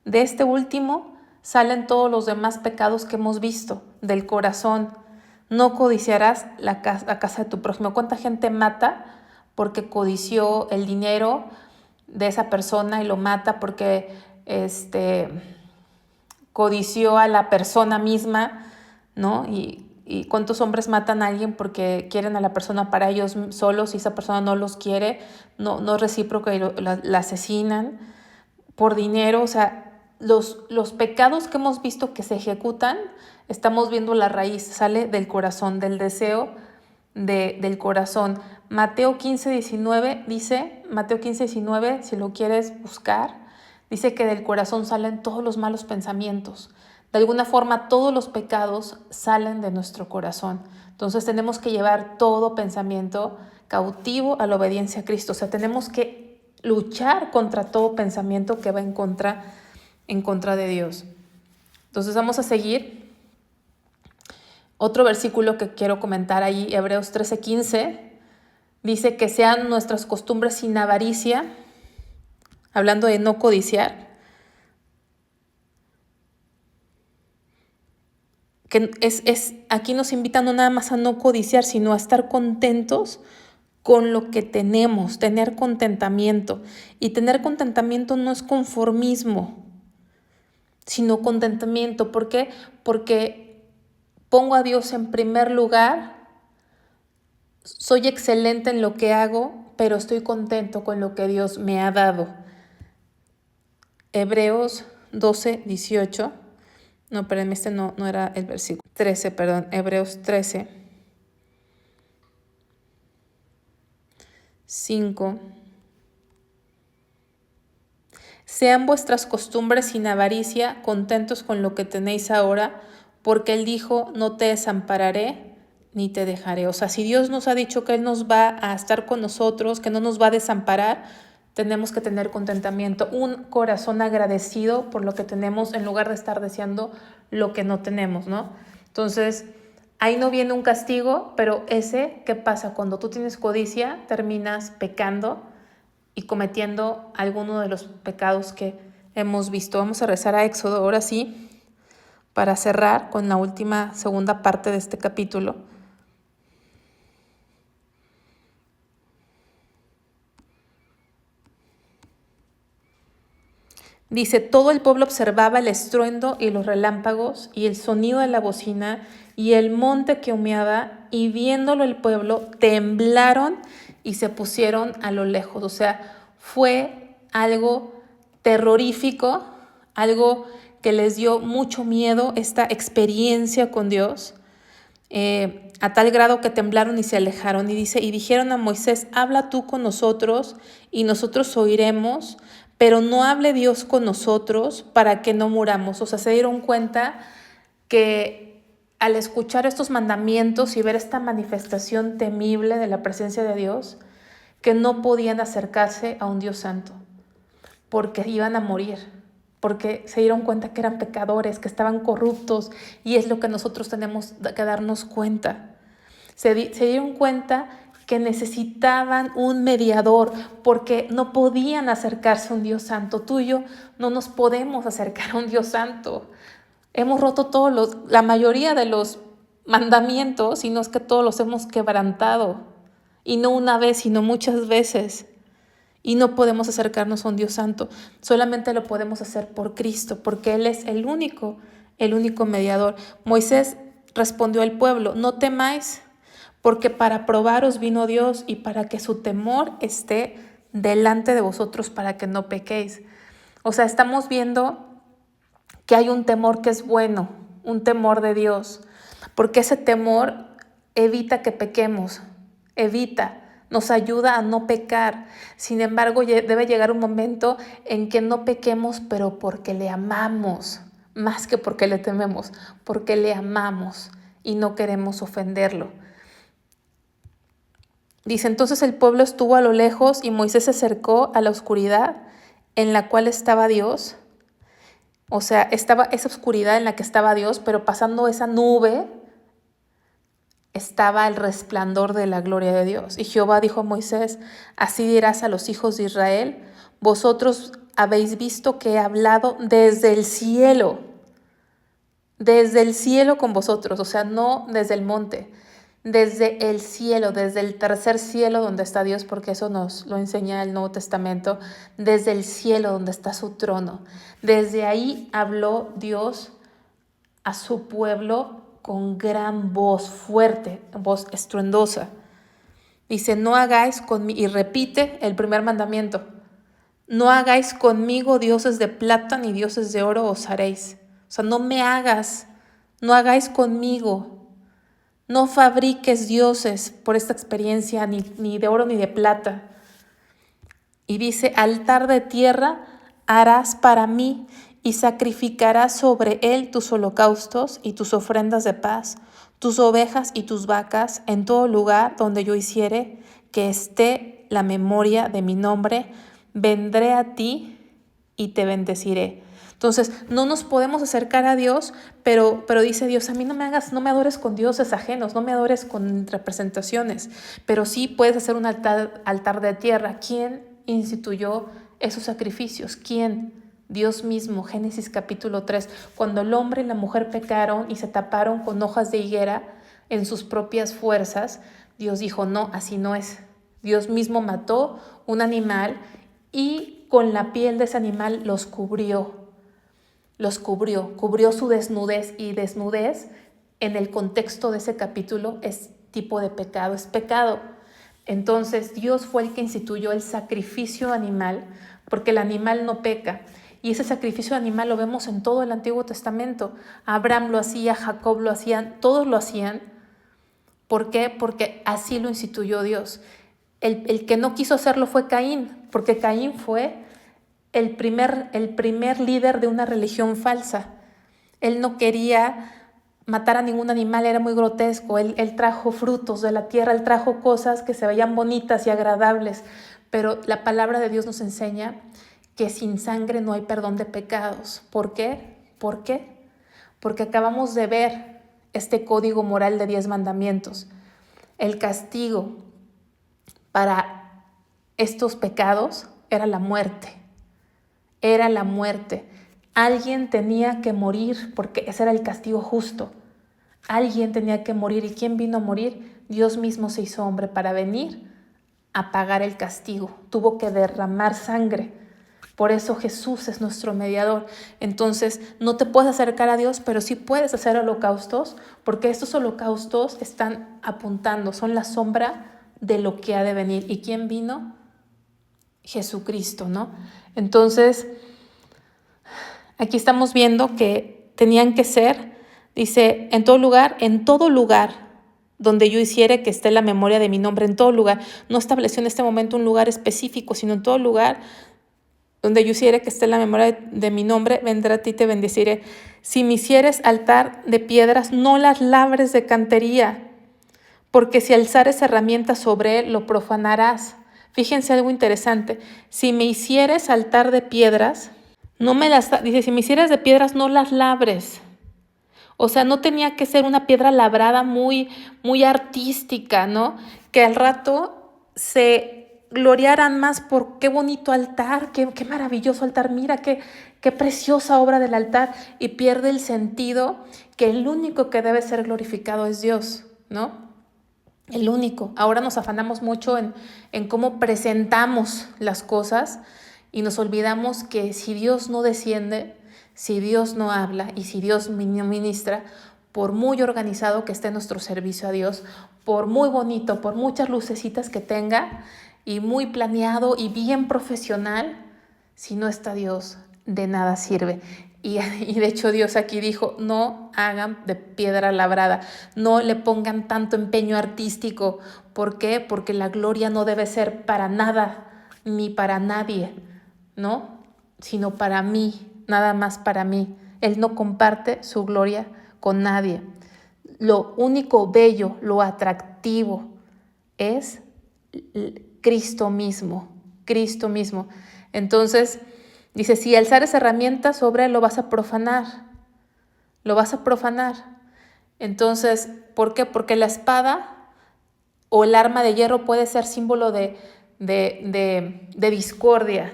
de este último, salen todos los demás pecados que hemos visto, del corazón. No codiciarás la casa de tu prójimo. ¿Cuánta gente mata porque codició el dinero de esa persona y lo mata porque codició a la persona misma, ¿no? Y cuántos hombres matan a alguien porque quieren a la persona para ellos solos y esa persona no los quiere, no es recíproco y la asesinan por dinero. O sea, los pecados que hemos visto que se ejecutan, estamos viendo la raíz, sale del corazón, del deseo del corazón. Mateo 15:19 dice, Mateo 15:19, si lo quieres buscar, dice que del corazón salen todos los malos pensamientos. De alguna forma, todos los pecados salen de nuestro corazón. Entonces tenemos que llevar todo pensamiento cautivo a la obediencia a Cristo. O sea, tenemos que luchar contra todo pensamiento que va en contra de Dios. Entonces vamos a seguir. Otro versículo que quiero comentar ahí, Hebreos 13:15, dice que sean nuestras costumbres sin avaricia, hablando de no codiciar, que aquí nos invitan no nada más a no codiciar, sino a estar contentos con lo que tenemos, tener contentamiento. Y tener contentamiento no es conformismo, sino contentamiento. ¿Por qué? Porque pongo a Dios en primer lugar, soy excelente en lo que hago, pero estoy contento con lo que Dios me ha dado. Hebreos 12:18. No, espérenme, no era el versículo. 13, perdón, Hebreos 13:5. Sean vuestras costumbres sin avaricia, contentos con lo que tenéis ahora, porque Él dijo, no te desampararé ni te dejaré. O sea, si Dios nos ha dicho que Él nos va a estar con nosotros, que no nos va a desamparar, tenemos que tener contentamiento, un corazón agradecido por lo que tenemos en lugar de estar deseando lo que no tenemos, ¿no? Entonces, ahí no viene un castigo, pero ¿qué pasa? Cuando tú tienes codicia, terminas pecando y cometiendo alguno de los pecados que hemos visto. Vamos a rezar a Éxodo ahora sí, para cerrar con la segunda parte de este capítulo. Dice, todo el pueblo observaba el estruendo y los relámpagos y el sonido de la bocina y el monte que humeaba, y viéndolo el pueblo temblaron y se pusieron a lo lejos. O sea, fue algo terrorífico, algo que les dio mucho miedo, esta experiencia con Dios, a tal grado que temblaron y se alejaron. Y dice, y dijeron a Moisés, habla tú con nosotros y nosotros oiremos, pero no hable Dios con nosotros para que no muramos. O sea, se dieron cuenta que al escuchar estos mandamientos y ver esta manifestación temible de la presencia de Dios, que no podían acercarse a un Dios santo, porque iban a morir, porque se dieron cuenta que eran pecadores, que estaban corruptos, y es lo que nosotros tenemos que darnos cuenta. Se dieron cuenta que necesitaban un mediador, porque no podían acercarse a un Dios santo. Tú y yo no nos podemos acercar a un Dios santo. Hemos roto la mayoría de los mandamientos, y no es que todos los hemos quebrantado. Y no una vez, sino muchas veces. Y no podemos acercarnos a un Dios santo. Solamente lo podemos hacer por Cristo, porque Él es el único mediador. Moisés respondió al pueblo: no temáis, porque para probaros vino Dios y para que su temor esté delante de vosotros, para que no pequéis. O sea, estamos viendo que hay un temor que es bueno, un temor de Dios, porque ese temor evita que pequemos, nos ayuda a no pecar. Sin embargo, debe llegar un momento en que no pequemos, pero porque le amamos, más que porque le tememos, porque le amamos y no queremos ofenderlo. Dice, entonces el pueblo estuvo a lo lejos y Moisés se acercó a la oscuridad en la cual estaba Dios. O sea, estaba esa oscuridad en la que estaba Dios, pero pasando esa nube estaba el resplandor de la gloria de Dios. Y Jehová dijo a Moisés: así dirás a los hijos de Israel: vosotros habéis visto que he hablado desde el cielo con vosotros, o sea, no desde el monte, desde el cielo, desde el tercer cielo donde está Dios, porque eso nos lo enseña el Nuevo Testamento, desde el cielo donde está su trono. Desde ahí habló Dios a su pueblo con gran voz fuerte, voz estruendosa. Dice, no hagáis conmigo, y repite el primer mandamiento: no hagáis conmigo dioses de plata ni dioses de oro os haréis. O sea, no hagáis conmigo, no fabriques dioses por esta experiencia, ni de oro ni de plata. Y dice, altar de tierra harás para mí, y sacrificarás sobre él tus holocaustos y tus ofrendas de paz, tus ovejas y tus vacas, en todo lugar donde yo hiciere que esté la memoria de mi nombre, vendré a ti y te bendeciré. Entonces, no nos podemos acercar a Dios, pero dice Dios, a mí no me adores con dioses ajenos, no me adores con representaciones, pero sí puedes hacer un altar de tierra. ¿Quién instituyó esos sacrificios? ¿Quién? Dios mismo. Génesis capítulo 3, cuando el hombre y la mujer pecaron y se taparon con hojas de higuera en sus propias fuerzas, Dios dijo, no, así no es. Dios mismo mató un animal y con la piel de ese animal cubrió su desnudez, y desnudez en el contexto de ese capítulo es tipo de pecado, es pecado. Entonces Dios fue el que instituyó el sacrificio animal, porque el animal no peca. Y ese sacrificio animal lo vemos en todo el Antiguo Testamento. Abraham lo hacía, Jacob lo hacían, todos lo hacían. ¿Por qué? Porque así lo instituyó Dios. El que no quiso hacerlo fue Caín, porque Caín fue el primer líder de una religión falsa. Él no quería matar a ningún animal, era muy grotesco. Él trajo frutos de la tierra, él trajo cosas que se veían bonitas y agradables, pero la palabra de Dios nos enseña que sin sangre no hay perdón de pecados. ¿Por qué? ¿Por qué? Porque acabamos de ver este código moral de 10 mandamientos. El castigo para estos pecados era la muerte. Era la muerte. Alguien tenía que morir, porque ese era el castigo justo. Alguien tenía que morir. ¿Y quién vino a morir? Dios mismo se hizo hombre para venir a pagar el castigo. Tuvo que derramar sangre. Por eso Jesús es nuestro mediador. Entonces, no te puedes acercar a Dios, pero sí puedes hacer holocaustos, porque estos holocaustos están apuntando, son la sombra de lo que ha de venir. ¿Y quién vino? Jesucristo, ¿no? Entonces, aquí estamos viendo que tenían que ser, dice, en todo lugar donde yo hiciere que esté la memoria de mi nombre, en todo lugar. No estableció en este momento un lugar específico, sino en todo lugar donde yo hiciere que esté la memoria de mi nombre, vendré a ti y te bendeciré. Si me hicieres altar de piedras, no las labres de cantería, porque si alzares herramientas sobre él, lo profanarás. Fíjense algo interesante. Si me hicieres altar de piedras, dice, si me hicieras de piedras, no las labres. O sea, no tenía que ser una piedra labrada muy, muy artística, ¿no? Que al rato se gloriaran más por qué bonito altar, qué maravilloso altar, mira qué preciosa obra del altar, y pierde el sentido que el único que debe ser glorificado es Dios, ¿no? el único. Ahora nos afanamos mucho en cómo presentamos las cosas y nos olvidamos que si Dios no desciende, si Dios no habla y si Dios no ministra, por muy organizado que esté nuestro servicio a Dios, por muy bonito, por muchas lucecitas que tenga y muy planeado y bien profesional, si no está Dios, de nada sirve. Y de hecho Dios aquí dijo, no hagan de piedra labrada, no le pongan tanto empeño artístico. ¿Por qué? Porque la gloria no debe ser para nada ni para nadie, ¿no? Sino para mí, nada más para mí. Él no comparte su gloria con nadie. Lo único bello, lo atractivo es Cristo mismo, Cristo mismo. Entonces, dice, si alzares herramientas sobre él, lo vas a profanar, lo vas a profanar. Entonces, ¿por qué? Porque la espada o el arma de hierro puede ser símbolo de discordia,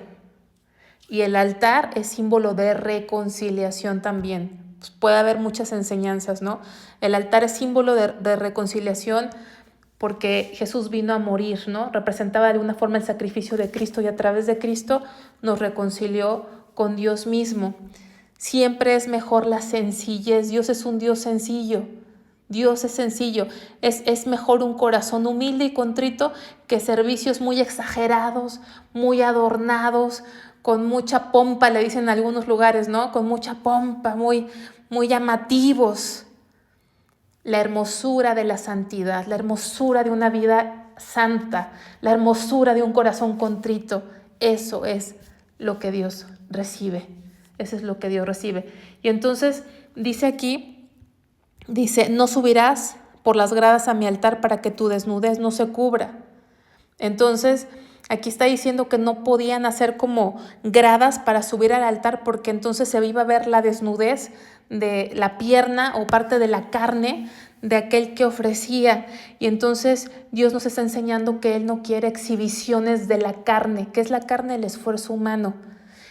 y el altar es símbolo de reconciliación también. Pues puede haber muchas enseñanzas, ¿no? El altar es símbolo de reconciliación porque Jesús vino a morir, ¿no? Representaba de una forma el sacrificio de Cristo y a través de Cristo nos reconcilió con Dios mismo. Siempre es mejor la sencillez. Dios es un Dios sencillo. Dios es sencillo. Es mejor un corazón humilde y contrito que servicios muy exagerados, muy adornados, con mucha pompa, le dicen en algunos lugares, ¿no? Con mucha pompa, muy llamativos. La hermosura de la santidad, la hermosura de una vida santa, la hermosura de un corazón contrito, eso es lo que Dios recibe. Eso es lo que Dios recibe. Y entonces dice aquí, dice, no subirás por las gradas a mi altar para que tu desnudez no se cubra. Entonces, aquí está diciendo que no podían hacer como gradas para subir al altar porque entonces se iba a ver la desnudez de la pierna o parte de la carne de aquel que ofrecía. Y entonces Dios nos está enseñando que Él no quiere exhibiciones de la carne. ¿Qué es la carne? El esfuerzo humano.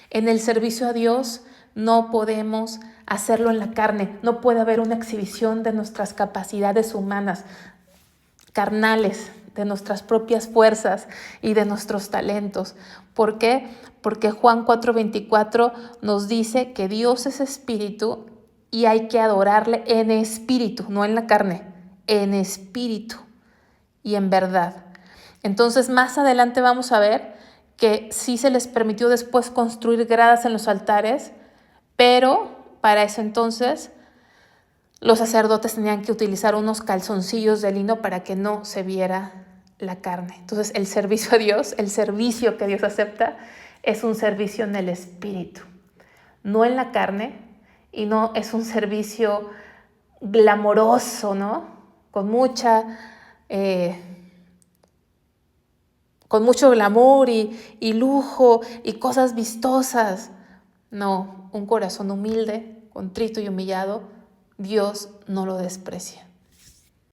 En el servicio a Dios no podemos hacerlo en la carne. No puede haber una exhibición de nuestras capacidades humanas, carnales, de nuestras propias fuerzas y de nuestros talentos. ¿Por qué? Porque Juan 4:24 nos dice que Dios es espíritu y hay que adorarle en espíritu, no en la carne, en espíritu y en verdad. Entonces, más adelante vamos a ver que sí se les permitió después construir gradas en los altares, pero para eso entonces los sacerdotes tenían que utilizar unos calzoncillos de lino para que no se viera la carne. Entonces, el servicio a Dios, el servicio que Dios acepta, es un servicio en el espíritu, no en la carne, y no es un servicio glamoroso, ¿no? Con mucho glamour y lujo y cosas vistosas. No, un corazón humilde, contrito y humillado, Dios no lo desprecia.